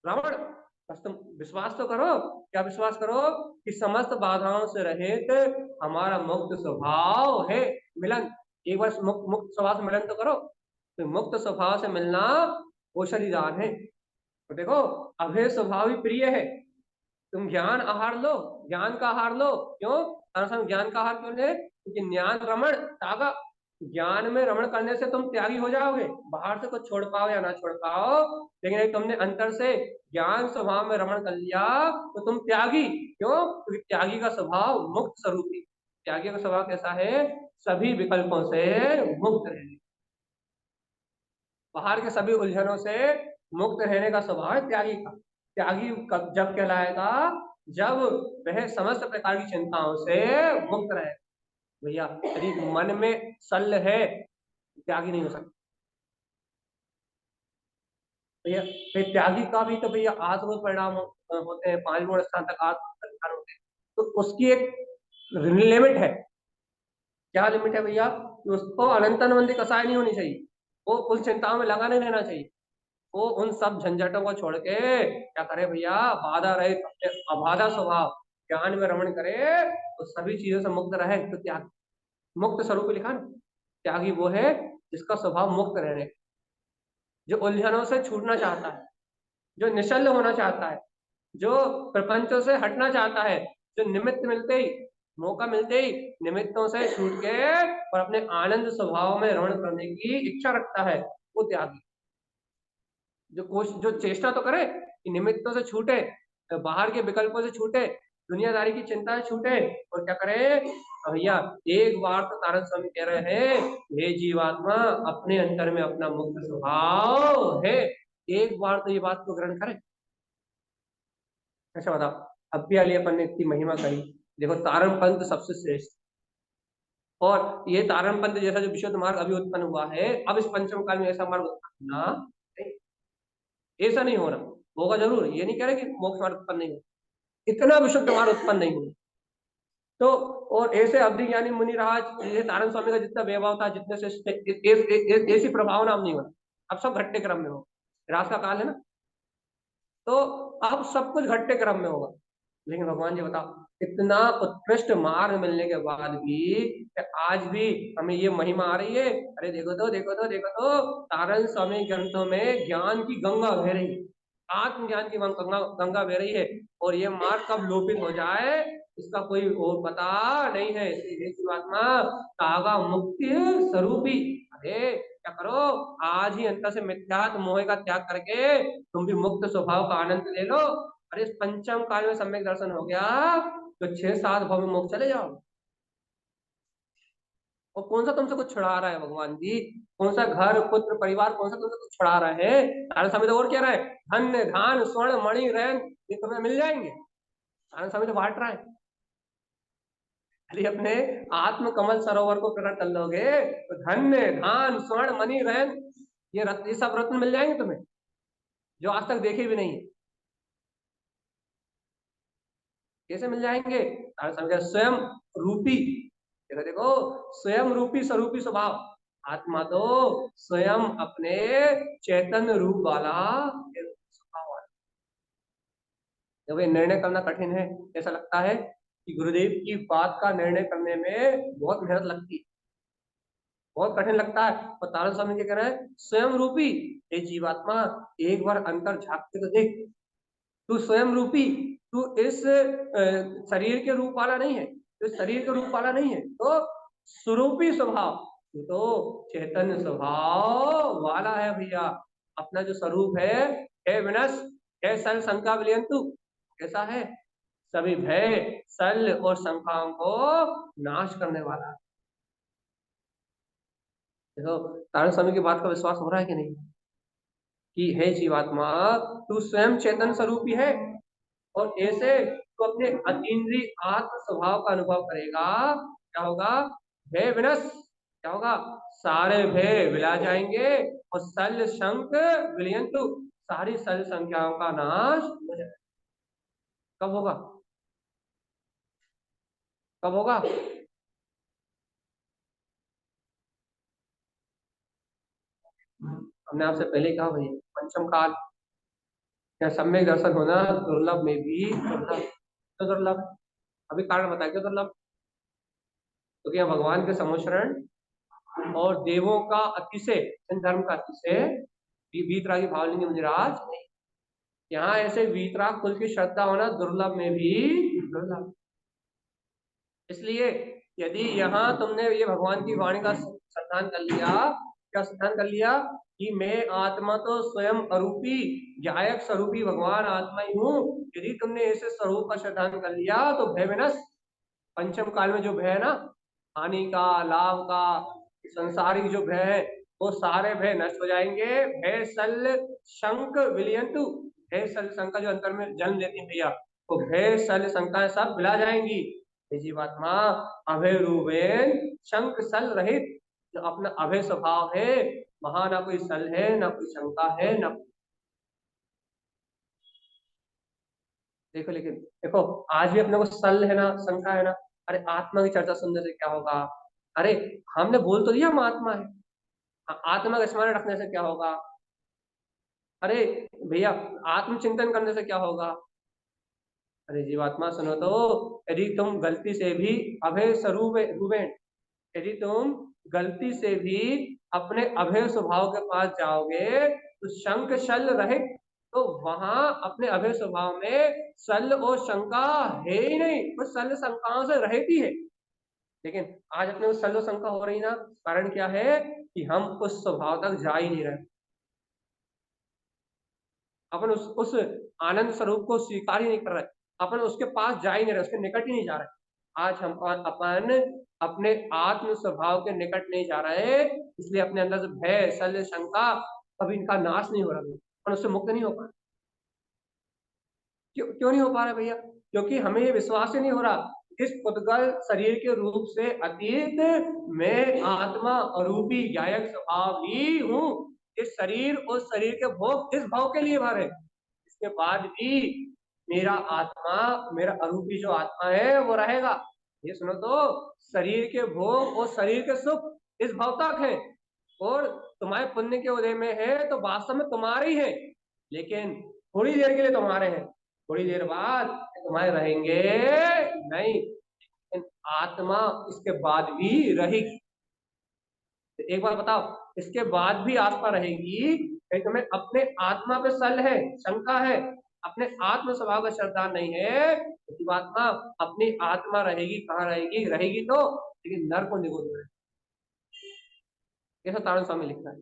रावण, बस तुम विश्वास तो करो। क्या विश्वास करो? कि समस्त बाधाओं से रहित हमारा मुक्त स्वभाव है। मिलन, एक बार मुक्त मुक्त स्वभाव से मिलन तो करो। तो मुक्त स्वभाव से मिलना वो शरीरान है। तो देखो, अभय स्वभाव ही प्रिय है। तुम ज्ञान आहार लो, ज्ञान का आहार लो। क्यों? दरअसल ज्ञान का आहार क्यों ले? क्योंकि ज्ञान रमण तागा, ज्ञान में रमण करने से तुम त्यागी हो जाओगे। बाहर से कुछ छोड़ पाओ या ना छोड़ पाओ, लेकिन यदि तुमने अंतर से ज्ञान स्वभाव में रमण कर लिया तो तुम त्यागी। क्यों? क्योंकि त्यागी का स्वभाव मुक्त स्वरूपी। त्यागी का स्वभाव कैसा है? सभी विकल्पों से मुक्त रहने, बाहर के सभी उलझनों से मुक्त रहने का स्वभाव है त्यागी का। त्यागी जब कहलाएगा जब वह समस्त प्रकार की चिंताओं से मुक्त रहे। भैया यदि मन में सल है, त्यागी नहीं हो सकता भैया। फिर त्यागी का भी तो भैया आत्म परिणाम होते हैं, 5 गुण स्थान तक आत्म होते हैं। तो उसकी एक लिमिट है। क्या लिमिट है भैया? कि उसको अनंत अनवंती कसाय नहीं होनी चाहिए, वो उन चिंताओं में लगा नहीं रहना चाहिए। वो उन सब झंझटों को छोड़ के क्या करे भैया? बाधा रहे, अबाधा स्वभाव ज्ञान में रमण करे, तो सभी चीजों से मुक्त रहे। तो त्याग, मुक्त स्वरूप लिखा ना। त्यागी वो है जिसका स्वभाव मुक्त रहने, जो उलझनों से छूटना चाहता है, जो निश्चल होना चाहता है, जो प्रपंचों से हटना चाहता है, जो निमित्त मिलते ही, मौका मिलते ही निमित्तों से छूट के और अपने आनंद स्वभाव में रमण करने की इच्छा रखता है, वो त्यागी। जो कोशिश, जो चेष्टा तो करे कि निमित्तों से छूटे, बाहर के विकल्पों से छूटे, दुनियादारी की चिंता से छूटे, और क्या करे? भैया एक बार तो तारक स्वामी कह रहे हैं, हे जीवात्मा अपने अंतर में अपना मुक्त स्वभाव है। एक बार तो ये बात को ग्रहण करे। अच्छा बताओ, अब भी अली अपन ने इतनी महिमा करी, देखो तारण पंथ सबसे श्रेष्ठ। और ये तारण पंथ जैसा जो विशुद्ध मार्ग अभी उत्पन्न हुआ है, अब इस पंचम काल में ऐसा मार्ग उत्पन्न ना, ऐसा नहीं हो रहा। होगा जरूर, ये नहीं कह रहे कि मोक्ष मार्ग उत्पन्न नहीं हो, इतना विशुद्ध मार्ग उत्पन्न नहीं हुआ। तो और ऐसे अवधि ज्ञानी मुनि रहा, जैसे तारण स्वामी का जितना वैभव था, जितने से ऐसी प्रभावना अब नहीं हो रहा। अब सब घटते क्रम में हो, रात का काल है ना। तो अब सब कुछ घटते क्रम में होगा। लेकिन भगवान जी बताओ, इतना उत्कृष्ट मार्ग मिलने के बाद भी आज भी हमें ये महिमा आ रही है। अरे देखो तो, देखो तो, देखो तो, तारण स्वामी ग्रंथों में ज्ञान की गंगा बह रही है, आत्मज्ञान की गंगा गंगा बह रही है। और ये मार्ग कब लोपित हो जाए इसका कोई और पता नहीं है। इसलिए जीवात्मा तागा मुक्ति स्वरूपी, अरे क्या करो, आज ही अंतर से मिथ्यात्व मोह का त्याग करके तुम भी मुक्त स्वभाव का आनंद ले लो। अरे इस पंचम काल में सम्यक दर्शन हो गया तो 6 7 भव में मोक्ष चले जाओ। और कौन सा तुमसे कुछ छुड़ा रहा है भगवान जी? कौन सा घर पुत्र परिवार, कौन सा तुमसे कुछ छुड़ा रहा है? नारायण स्वामी तो और कह रहा है, धन्य धान स्वर्ण मणि रैन ये तुम्हें मिल जाएंगे। नारायण स्वामी तो बांट रहा है। खाली अपने आत्म कमल सरोवर को प्रकट कर लोगे तो धन्य धान स्वर्ण मणि रैन ये सब रत्न मिल जाएंगे तुम्हें, जो आज तक देखे भी नहीं है। कैसे मिल जाएंगे? स्वयं रूपी, देखो देखो, स्वयं रूपी स्वरूपी स्वभाव। आत्मा तो स्वयं अपने चैतन्य रूप वाला स्वभाव वाला। जब ये निर्णय करना कठिन है, ऐसा लगता है कि गुरुदेव की बात का निर्णय करने में बहुत मेहनत लगती है, बहुत कठिन लगता है। और तारण स्वामी क्या कह रहे हैं? स्वयं रूपी। हे जीवात्मा, एक बार अंतर झांक के तो देख, तू स्वयं रूपी, तू इस शरीर के रूप वाला नहीं है, तो शरीर के रूप वाला नहीं है, तो स्वरूपी स्वभाव, तू तो चैतन्य स्वभाव वाला है भैया। अपना जो स्वरूप है विनश, है सल शंका विलयंतु, कैसा है? सभी भय सल और शंकाओं को नाश करने वाला। देखो, तारण स्वामी की बात का विश्वास हो रहा है कि नहीं? कि हे जीवात्मा, तू स्वयं चेतन स्वरूपी है, और ऐसे तो अपने अतीन्द्रिय आत्म स्वभाव का अनुभव करेगा। क्या होगा? भय विनश, क्या होगा? सारे भय विला जाएंगे, और सल शंक विलयंतु, सारी सल संख्याओं का नाश हो जाएगा। कब होगा? कब होगा? हमने आपसे पहले ही कहा भैया, पंचम काल या सम्यक दर्शन होना दुर्लभ में भी दुर्लभ। तो दुर्लभ, अभी कारण बताया क्यों दुर्लभ? क्योंकि यहाँ भगवान के समुशरण और देवों का अतिशय, धर्म का अतिशय, वीतरागी भावलिंग मुनिराज नहीं। यहाँ ऐसे वीतराग कुल की श्रद्धा होना दुर्लभ में भी दुर्लभ। इसलिए यदि यहाँ तुमने ये भगवान की वाणी का श्रद्धान कर लिया, क्या श्रद्धान कर लिया? कि मैं आत्मा तो स्वयं अरूपी गायक स्वरूपी भगवान आत्मा ही हूँ, यदि तुमने ऐसे स्वरूप का श्रद्धान कर लिया तो भय विनश, पंचम काल में जो भय है ना, हानि का, लाभ का, संसारिक जो भय है, वो सारे भय नष्ट हो जाएंगे। भय सल शंक विलयंतु, भय सल शंका जो अंतर में जन्म लेती है भैया, तो भय सल शंका सब मिला जाएंगी। हे जीवात्मा, अभय रूपेण शंक सल रहित जो अपना अभय स्वभाव है, वहां ना कोई सल है, ना कोई शंका है, ना। देखो लेकिन देखो, आज भी अपने को सल है ना, शंका है ना। अरे आत्मा की चर्चा सुनने से क्या होगा? अरे हमने बोल तो दिया हम आत्मा है, आत्मा का स्मरण रखने से क्या होगा? अरे भैया, आत्मचिंतन करने से क्या होगा? अरे जीवात्मा सुनो तो, यदि तुम गलती से भी अभय स्वरूप रूपेण, यदि तुम गलती से भी अपने अभय स्वभाव के पास जाओगे तो शंक शल रहित, तो वहां अपने अभय स्वभाव में सल और शंका है ही नहीं, वो सल शंकाओं से रहित ही है। लेकिन आज अपने को सल और शंका हो रही ना, कारण क्या है? कि हम उस स्वभाव तक जा ही नहीं रहे, अपन उस आनंद स्वरूप को स्वीकार ही नहीं कर रहे, अपन उसके पास जा ही नहीं रहे, उसके निकट ही नहीं जा रहे। आज हम अपन अपने आत्म स्वभाव के निकट नहीं जा रहे, इसलिए अपने अंदर से भय शल्य शंका कभी इनका नाश नहीं हो रहा, अपन उससे मुक्त नहीं हो पा रहे। क्यों क्यों नहीं हो पा रहे भैया? क्योंकि हमें ये विश्वास ही नहीं हो रहा, इस पुद्गल शरीर के रूप से अतीत मैं आत्मा अरूपी गायक स्वभाव ही हूँ। इस शरीर और शरीर के भोग इस भाव के लिए भर है, इसके बाद भी मेरा आत्मा, मेरा अरूपी जो आत्मा है वो रहेगा। ये सुनो तो, शरीर के भोग और शरीर के सुख इस भाव तक है, और तुम्हारे पुण्य के उदय में है तो वास्तव में तुम्हारे ही है, लेकिन थोड़ी देर के लिए तुम्हारे हैं, थोड़ी देर बाद तुम्हारे रहेंगे नहीं। लेकिन आत्मा इसके बाद भी रहेगी। तो एक बार बताओ, इसके बाद भी आत्मा रहेगी, कहीं तुम्हें अपने आत्मा पे सल है, शंका है, अपने आत्म स्वभाव का श्रद्धा नहीं है, तो जीवात्मा अपनी आत्मा रहेगी, कहाँ रहेगी? रहेगी तो लेकिन नर को निगुण में। ऐसा तारण स्वामी लिखता है।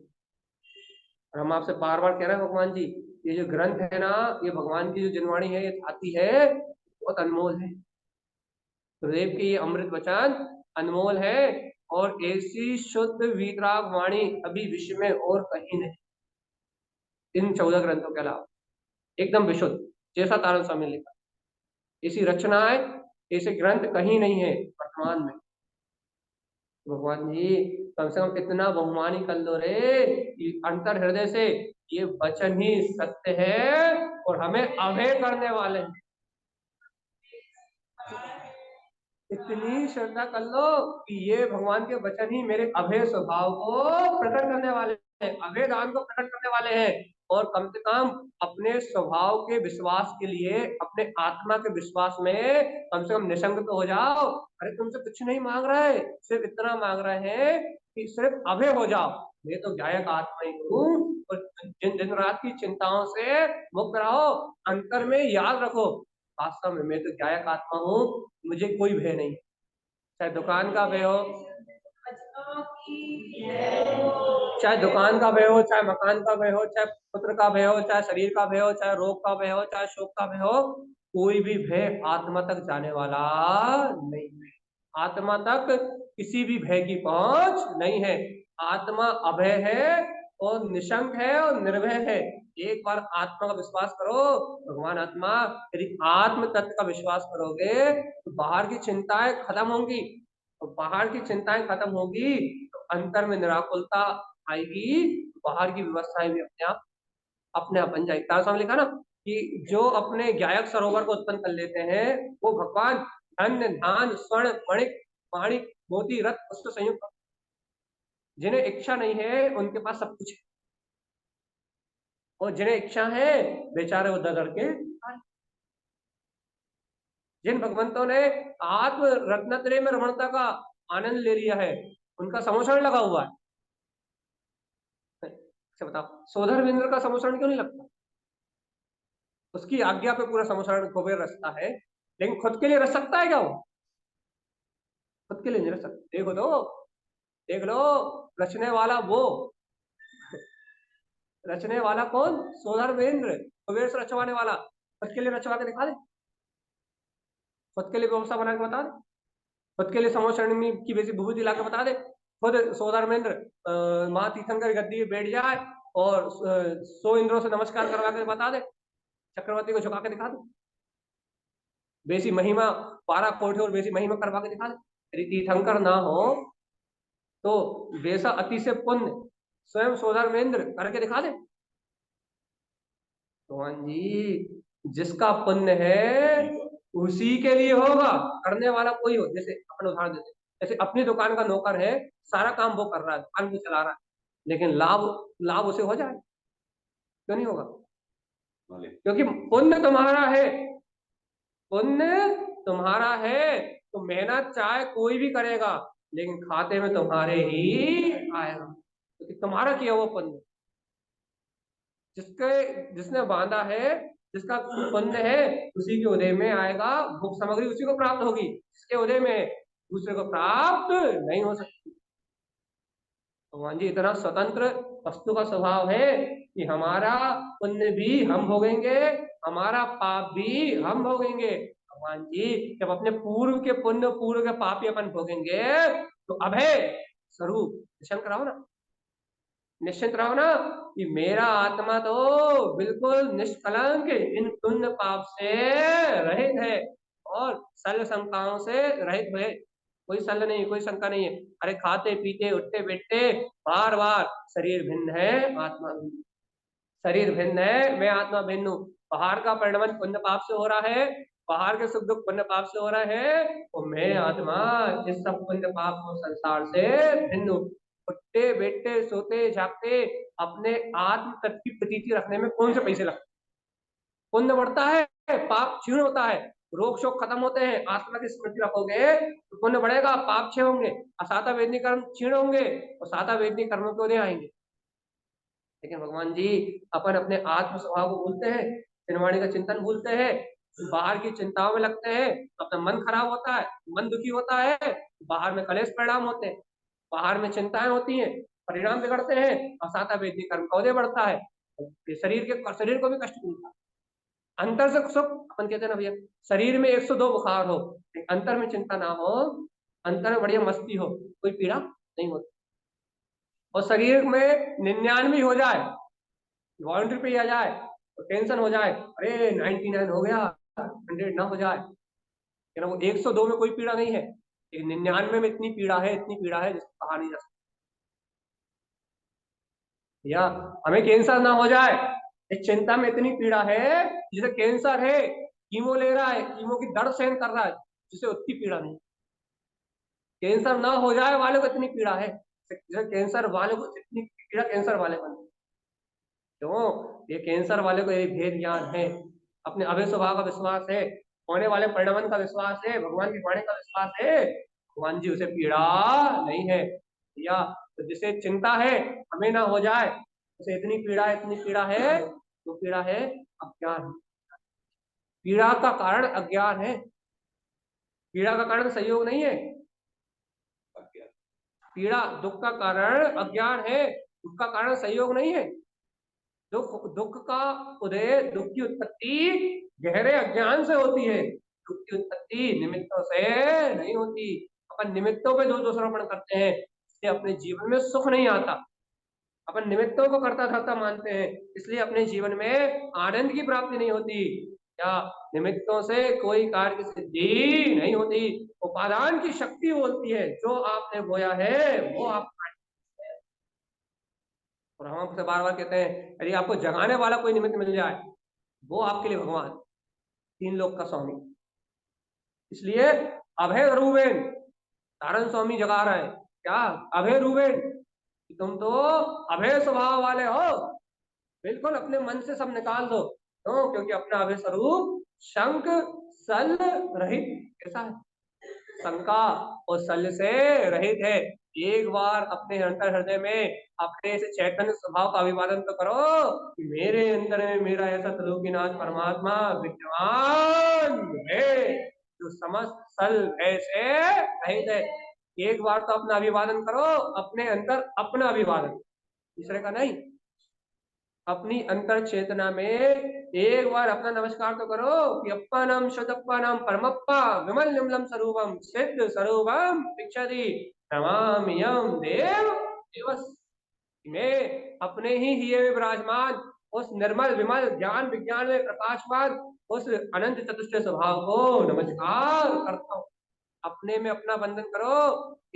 और हम आपसे बार बार कह रहे हैं भगवान जी, ये जो ग्रंथ है ना, ये भगवान की जो जनवाणी है, ये आती है, बहुत अनमोल है। गुरुदेव की ये अमृत वचन अनमोल है, और ऐसी शुद्ध वीतराग वाणी अभी विश्व में और कहीं नहीं, इन 14 ग्रंथों के अलावा, एकदम विशुद्ध, जैसा तारण स्वामी ने लिखा। ऐसी रचना है, ऐसे ग्रंथ कहीं नहीं है वर्तमान में। भगवान जी कम से कम इतना बहुमानी कर लो रे कि अंतर हृदय से ये वचन ही सत्य है और हमें अभय करने वाले हैं। इतनी श्रद्धा कर लो कि ये भगवान के वचन ही मेरे अभय स्वभाव को प्रकट करने वाले हैं, अभय दान को प्रकट करने वाले हैं। और कम से कम अपने स्वभाव के विश्वास के लिए, अपने आत्मा के विश्वास में कम से कम निसंग तो हो जाओ। अरे तुमसे कुछ नहीं मांग रहा है, सिर्फ इतना मांग रहे हैं कि सिर्फ अभय हो जाओ। मैं तो गायक आत्मा ही हूँ और दिन रात की चिंताओं से मुक्त रहो। अंतर में याद रखो, वास्तव में मैं तो गायक आत्मा हूँ, मुझे कोई भय नहीं। चाहे दुकान का भय हो, चाहे दुकान का भय हो, चाहे मकान का भय हो, चाहे पुत्र का भय हो, चाहे शरीर का भय हो, चाहे रोग का भय हो, चाहे शोक का भय हो, कोई भी भय आत्मा तक जाने वाला नहीं है। आत्मा तक किसी भी भय की पहुंच नहीं है। आत्मा अभय है और निशंक है और निर्भय है। एक बार आत्मा का विश्वास करो, भगवान आत्मा, यदि आत्म तत्व का विश्वास करोगे तो बाहर की चिंताएं खत्म होंगी। और बाहर की चिंताएं खत्म होगी तो अंतर में निराकुलता आएगी, बाहर की व्यवस्थाएं भी अपने आप बन जाएगी। तारसम लिखा ना कि जो अपने गायक सरोवर को उत्पन्न कर लेते हैं वो भगवान धन धान स्वर्ण मणिक माणिक मोती रत्न पुष्प संयुक्त, जिन्हें इच्छा नहीं है उनके पास सब कुछ है, और जिन्हें इच्छा है बेचारे वो दर के। जिन भगवंतों ने आत्म रत्नत्रय में रमणता का आनंद ले लिया है उनका समोषण लगा हुआ है। अच्छा बताओ, सोधरवेंद्र का समोषण क्यों नहीं लगता? उसकी आज्ञा पे पूरा समोषण कुबेर रचता है, लेकिन खुद के लिए रच सकता है क्या वो? खुद के लिए नहीं रच सकता। देखो तो, देख लो, रचने वाला वो, रचने वाला कौन? सोधरवेंद्र, कुबेर से रचवाने वाला। खुद के लिए रचवा के दिखा दे, खुद के लिए व्यवस्था बना के बता दे, खुद के लिए समोषण में की वैसी विभूति ला के बता दे। खुद सोधर्मेंद्र माँ तीर्थंकर गद्दी पे बैठ जाए और 100 इंद्रों से नमस्कार करवा के बता दे, चक्रवर्ती को झुका के दिखा दे, वैसी महिमा 12 कोटि और वैसी महिमा करवा के दिखा दे। यदि तीर्थंकर ना हो तो वैसा अति से पुण्य स्वयं सोधर्मेंद्र करके दिखा दे। भगवान जी जिसका पुण्य है उसी के लिए होगा, करने वाला कोई हो। जैसे अपन उदाहरण देते, जैसे अपनी दुकान का नौकर है, सारा काम वो कर रहा है, दुकान भी चला रहा है, लेकिन लाभ लाभ उसे हो जाए, क्यों नहीं होगा? क्योंकि पुण्य तुम्हारा है, पुण्य तुम्हारा है, तो मेहनत चाहे कोई भी करेगा लेकिन खाते में तुम्हारे ही आएगा, क्योंकि तुम्हारा किया हुआ पुण्य। जिसने बांधा है, जिसका पुण्य है, उसी के उदय में आएगा, भोग सामग्री उसी को प्राप्त होगी। जिसके उदय में दूसरे को प्राप्त नहीं हो सकती। भगवान जी इतना स्वतंत्र वस्तु का स्वभाव है कि हमारा पुण्य भी हम भोगेंगे, हमारा पाप भी हम भोगेंगे। भगवान जी जब अपने पूर्व के पुण्य, पूर्व के पाप ही अपन भोगेंगे तो अभय स्वरूप दर्शन कराओ ना, निश्चित रहो ना कि मेरा आत्मा तो बिल्कुल निष्कलंक इन पुण्य पाप से रहित है और सल शंकाओं से रहित है। कोई सल नहीं, कोई शंका नहीं है। अरे खाते पीते उठते बैठते बार बार शरीर भिन्न है, आत्मा भिन्न, शरीर भिन्न है, मैं आत्मा भिन्न हूँ। बाहर का परिणमन पुण्य पाप से हो रहा है, बाहर के सुख दुख पुण्य पाप से हो रहे हैं, और मैं आत्मा इस सब पुण्य पाप और संसार से भिन्न हूँ। उठते बैठते सोते जागते अपने आत्म तत्व की प्रतीति रखने में कौन से पैसे लगते? पुण्य बढ़ता है, पाप क्षीण होता है, रोग शोक खत्म होते हैं। आत्मा की स्मृति रखोगे तो पुण्य बढ़ेगा, पाप क्षय होंगे, असाता वेदनी कर्म क्षीण होंगे और साता वेदनी कर्मों के उदय आएंगे। लेकिन भगवान जी अपन अपने आत्म स्वभाव को भूलते हैं, चिन्हवाणी का चिंतन भूलते हैं, बाहर की चिंताओं में लगते हैं, अपना मन खराब होता है, मन दुखी होता है, बाहर में कलेश परिणाम होते हैं, बाहर में चिंताएं होती हैं, परिणाम बिगड़ते हैं, असाता वेदनी कर्म का उदय बढ़ता है, शरीर को भी कष्ट मिलता है। अंतर से सुख, अपन कहते हैं ना भैया, शरीर में 102 बुखार हो, अंतर में चिंता ना हो, अंतर में बढ़िया मस्ती हो, कोई पीड़ा नहीं होती। और शरीर में 99 हो जाए, वॉलंटरी पे आ जाए तो टेंशन हो जाए, अरे 99 हो गया, 100 ना हो जाए, ना वो 102 में कोई पीड़ा नहीं है, लेकिन 99 में इतनी पीड़ा है, इतनी पीड़ा है जिसको कहा नहीं जा सकता। या हमें कैंसर ना हो जाए, इस चिंता में इतनी पीड़ा है। जिसे कैंसर है, कीमो ले रहा है, कीमो की दर्द सहन कर रहा है, जिसे उतनी पीड़ा नहीं। कैंसर ना हो जाए वाले को इतनी पीड़ा है, जिसे कैंसर वाले को इतनी पीड़ा कैंसर वाले को नहीं। क्यों? ये कैंसर वाले को ये भेद ज्ञान है, अपने अभय स्वभाव का विश्वास है, होने वाले परिणाम का विश्वास है, भगवान की वाणी का विश्वास है। भगवान जी उसे पीड़ा नहीं है। या तो जिसे चिंता है हमें ना हो जाए, उसे इतनी पीड़ा है, तो पीड़ा है अज्ञान। पीड़ा का कारण अज्ञान है, पीड़ा का कारण संयोग नहीं है। पीड़ा दुख का कारण अज्ञान है, दुख का कारण संयोग नहीं है। दुख का उदय, दुख की उत्पत्ति गहरे अज्ञान से होती है। दुख की उत्पत्ति निमित्तों से नहीं होती। अपन निमित्तों पे दोषारोपण करते हैं, इसलिए अपने जीवन में सुख नहीं आता। अपन निमित्तों को करता धरता मानते हैं, इसलिए अपने जीवन में आनंद की प्राप्ति नहीं होती। या निमित्तों से कोई कार्य की सिद्धि नहीं होती। उपादान की शक्ति बोलती है, जो आपने बोया है वो आप। और हम आपसे बार बार कहते हैं, यदि आपको जगाने वाला कोई निमित्त मिल जाए, वो आपके लिए भगवान, तीन लोक का स्वामी। इसलिए अभय रूबेन तारण स्वामी जगा रहा है। क्या? अभय रूबेन, तुम तो अभय स्वभाव वाले हो, बिल्कुल अपने मन से सब निकाल दो। क्यों? क्योंकि अपना अभय स्वरूप शंक सल रहित कैसा है, शंका और सल से रहित है। एक बार अपने अंतर हृदय में अपने इस चैतन्य स्वभाव का अभिवादन तो करो कि मेरे अंदर में मेरा ऐसा त्रिलोकीनाथ परमात्मा विद्यमान है, जो समस्त सल भय से रहित है। एक बार तो अपना अभिवादन करो, अपने अंदर अपना अभिवादन, दूसरे का नहीं। अपनी अंतर चेतना में एक बार अपना नमस्कार तो करो कि अप्पा नाम शुद्धप्पा नाम परमप्पा विमल निर्मलम स्वरूपम सिद्ध स्वरूपम पिक्षति नमाम्यहं देव दिवस। मैं अपने ही हिये में विराजमान उस निर्मल विमल ज्ञान विज्ञान में प्रकाशमान उस अनंत चतुष्ट स्वभाव को नमस्कार करता हूँ। अपने में अपना बंधन करो।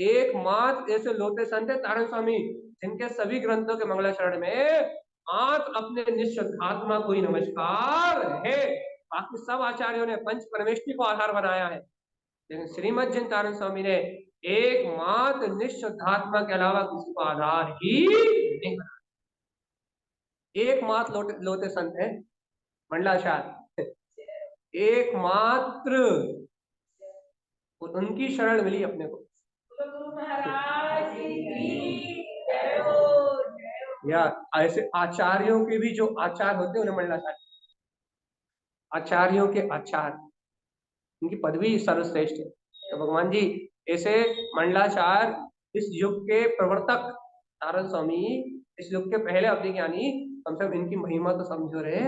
एकमात्र ऐसे लोटे संत है तारण स्वामी, जिनके सभी ग्रंथों के मंगलाचरण में मात्र अपने निश्चुद्धात्मा को ही नमस्कार है। बाकी सब आचार्यों ने पंच परमेष्टि को आधार बनाया है, लेकिन श्रीमद जिन तारण स्वामी ने एकमात्र निश्चुद्धात्मा के अलावा किसी को आधार ही नहीं बनाया। एकमात्र लोटे संत है मंडलाचार्य, एकमात्र उनकी शरण मिली अपने को। या ऐसे आचार्यों के भी जो आचार होते हैं उन्हें मंडलाचार्य, आचार्यों के आचार, उनकी पदवी सर्वश्रेष्ठ है। तो भगवान जी ऐसे मंडलाचार्य इस युग के प्रवर्तक तारण स्वामी, इस युग के पहले अवधि ज्ञानी, कम से कम इनकी महिमा तो समझो रे,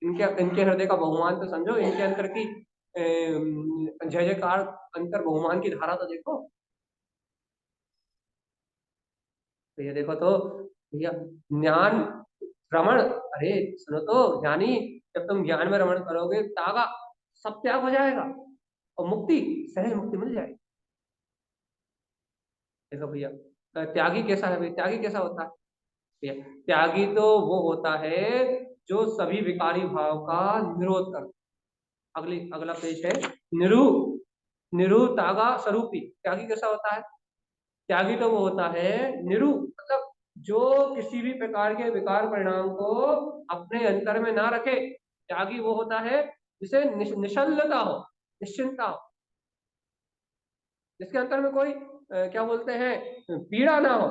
इनके इनके हृदय का बहुमान तो समझो, इनके अंतर की जय जयकार अंतर बहुमान की धारा तो देखो। तो ये देखो तो भैया, ज्ञान रमण, अरे सुनो तो ज्ञानी, जब तुम ज्ञान में रमण करोगे तागा सब त्याग हो जाएगा और मुक्ति, सहज मुक्ति मिल जाएगी। देखो भैया, त्यागी कैसा है? त्यागी कैसा होता है भैया? त्यागी तो वो होता है जो सभी विकारी भाव का निरोध कर। अगला पेज है, निरु निरु तागा स्वरूपी। त्यागी कैसा होता है? त्यागी तो वो होता है निरु, मतलब जो किसी भी प्रकार के विकार परिणाम को अपने अंतर में ना रखे। त्यागी वो होता है जिसे निश्चलता हो, निश्चिंता हो, जिसके अंतर में कोई क्या बोलते हैं, पीड़ा ना हो,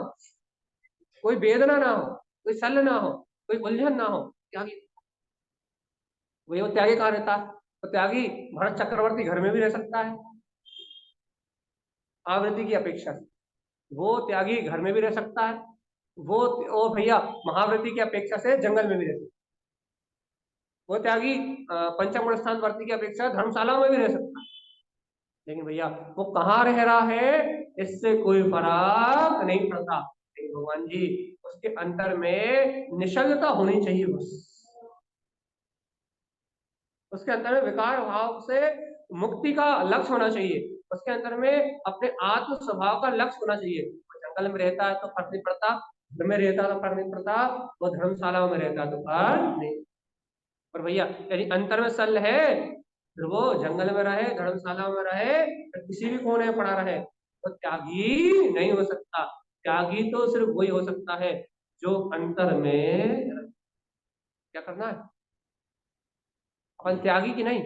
कोई वेदना ना हो, कोई सल ना हो, कोई उलझन ना हो। त्यागी वही वो त्यागी कहाँ रहता है? तो त्यागी भरत चक्रवर्ती घर में भी रह सकता है आवृत्ति की अपेक्षा से, वो त्यागी घर में भी रह सकता है, वो भैया महाव्रती की अपेक्षा से जंगल में भी रह सकता है, वो त्यागी पंचम गुण स्थान वर्ती की अपेक्षा धर्मशाला में भी रह सकता है। लेकिन भैया वो कहाँ रह रहा है इससे कोई फर्क नहीं पड़ता। भगवान जी उसके अंतर में निश्चलता होनी चाहिए बस, उसके अंदर में विकार भाव से मुक्ति का लक्ष्य होना चाहिए, उसके अंदर में अपने आत्म स्वभाव का लक्ष्य होना चाहिए। वो जंगल में रहता है तो फर्क नहीं पड़ता, घर में रहता है तो फर्क नहीं पड़ता, वो धर्मशाला में रहता है तो फर्क नहीं। पर भैया यदि अंतर में सल है, फिर वो जंगल में रहे, धर्मशाला में रहे, या किसी भी कोने में पड़ा रहे, तो त्यागी नहीं हो सकता। त्यागी तो सिर्फ वही हो सकता है जो अंतर में। क्या करना है अपन त्यागी की नहीं?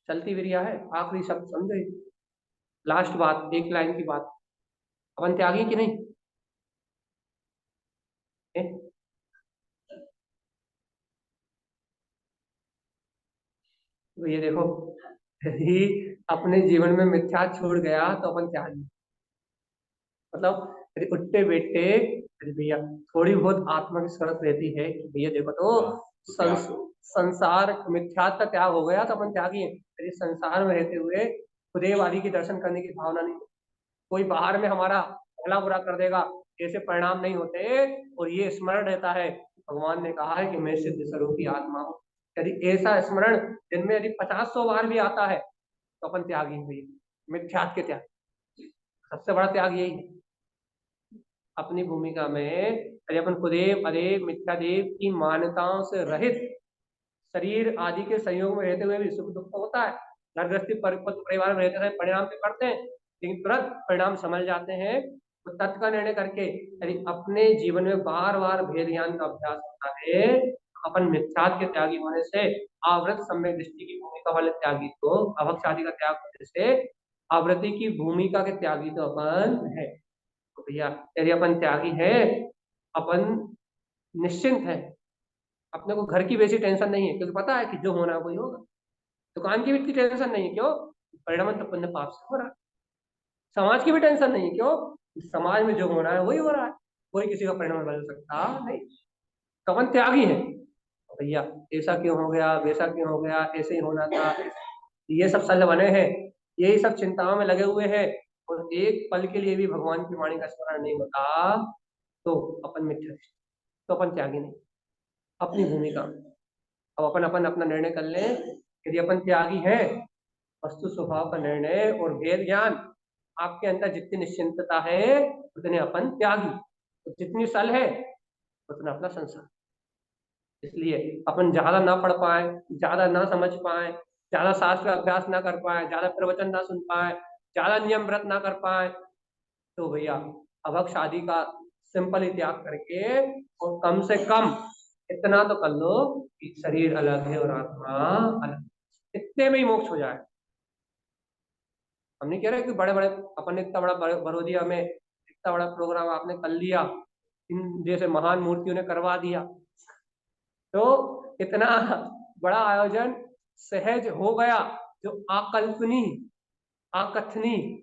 चलती बिरिया है, आखिरी शब्द समझे, लास्ट बात, एक लाइन की बात। अपन त्यागी की नहीं है? तो ये देखो, यदि अपने जीवन में मिथ्या छूट गया तो अपन त्यागी। मतलब यदि उठते बैठते यदि भैया थोड़ी बहुत आत्मा की शरत रहती है कि भैया देखो तो संस, संसार मिथ्यात्व का त्याग हो गया तो अपन त्यागी है। यदि संसार में रहते हुए खुदेव आदि के दर्शन करने की भावना नहीं, कोई बाहर में हमारा भला बुरा कर देगा, ऐसे परिणाम नहीं होते, और ये स्मरण रहता है भगवान ने कहा है कि मैं सिद्ध स्वरूप की आत्मा हूँ। यदि ऐसा स्मरण दिन में यदि 50-100 बार भी आता है तो अपन त्यागी हुई, मिथ्यात्व के त्याग। सबसे बड़ा त्याग यही है। अपनी भूमिका में यदि अपन खुदेव अदेव मिथ्यादेव की मान्यताओं से रहित शरीर आदि के संयोग में रहते हुए भी सुख दुख तो होता है, घर गृहस्थी परिवार में रहते हुए परिणाम भी पड़ते हैं, लेकिन तुरंत परिणाम समझ जाते हैं। तो तत्व का निर्णय करके यदि अपने जीवन में बार बार भेद ज्ञान का अभ्यास होता है, अपन मिथ्यात्व के त्यागी होने से आवृत सम्यक दृष्टि की भूमिका वाले त्यागी तो अभक्ष आदि का त्याग होने से आवृत्ति की भूमिका के त्यागी तो अपन है। तो भैया यदि अपन त्यागी है, अपन निश्चिंत है, अपने को घर की वैसी टेंशन नहीं है क्योंकि पता है कि जो होना है वही होगा। दुकान की भी इतनी टेंशन नहीं है, क्यों? परिणाम तो पुण्य पाप से हो रहा है। समाज की भी टेंशन नहीं है, क्यों? समाज में जो हो रहा है वही हो रहा है, कोई किसी का परिणाम बदल सकता नहीं। तो अपन त्यागी है। तो भैया ऐसा क्यों हो गया, वैसा क्यों हो गया, ऐसे ही होना था, ये सब सल बने हैं, यही सब चिंताओं में लगे हुए हैं, और एक पल के लिए भी भगवान की वाणी का स्मरण नहीं होता, तो अपन मिथ्या, तो अपन त्यागी नहीं। अपनी भूमिका अब अपन अपन अपना निर्णय कर लें। यदि अपन त्यागी हैं, वस्तु स्वभाव का निर्णय और भेद ज्ञान, आपके अंदर जितनी निश्चिंतता है उतने अपन त्यागी, तो जितनी सल है उतना अपना संसार। इसलिए अपन ज्यादा ना पढ़ पाए, ज्यादा ना समझ पाए, ज्यादा शास्त्र अभ्यास ना कर पाए, ज्यादा प्रवचन ना सुन पाए, ज्यादा नियम व्रत ना कर पाए, तो भैया अभक्ष आदि का सिंपल ही त्याग करके, और कम से कम इतना तो कर लो कि शरीर अलग है और आत्मा अलग, इतने में ही मोक्ष हो जाए। हम नहीं कह रहे कि बड़े बड़े अपन ने इतना बड़ा बड़ोदिया में इतना बड़ा प्रोग्राम आपने कर लिया, इन जैसे महान मूर्तियों ने करवा दिया, तो इतना बड़ा आयोजन सहज हो गया, जो अकल्पनीय, अकथनीय,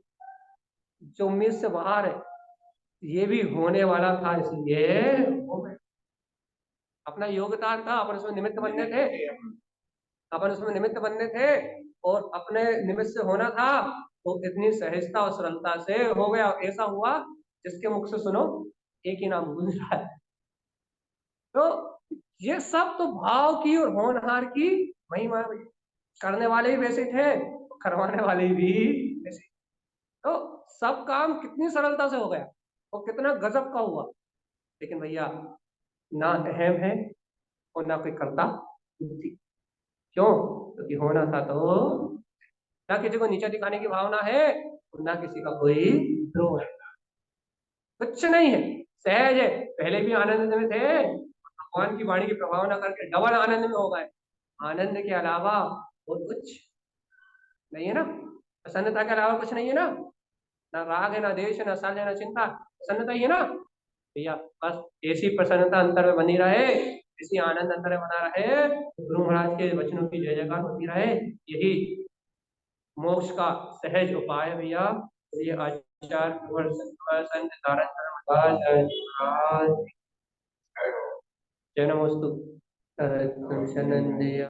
जो उम्मीद से बाहर है, ये भी होने वाला था, इसलिए हो गया। अपना योगदान था, अपन उसमें निमित्त बनने थे, अपन उसमें निमित्त बनने थे, और अपने निमित्त से होना था, तो इतनी सहजता और सरलता से हो गया। ऐसा हुआ जिसके मुख से सुनो एक ही नाम गूंज रहा है। तो ये सब तो भाव की और होनहार की महिमा है भैया। करने वाले भी वैसे थे, करवाने वाले भी वैसे। तो सब काम कितनी सरलता से हो गया, और कितना गजब का हुआ। लेकिन भैया ना अहम है और ना कोई करता बुद्धि। क्यों? क्योंकि होना था तो, ना किसी को नीचा दिखाने की भावना है और ना किसी का कोई द्रोह है, कुछ नहीं है, सहज है। पहले भी आनंद में थे, भगवान की वाणी की प्रभाव ना करके डबल आनंद में हो गए। आनंद के अलावा और कुछ नहीं है ना, प्रसन्नता के अलावा कुछ नहीं है ना, ना राग है, ना देश है, ना सल है, ना चिंता, प्रसन्नता ही है ना भैया। बस ऐसी प्रसन्नता अंतर में बनी रहे, ऐसी आनंद अंतर में बना रहे, गुरु महाराज के वचनों की जय जयकार होती रहे, यही मोक्ष का सहज उपाय है भैया। तो ये आचार संत धारण धर्म जय नमोस्तु।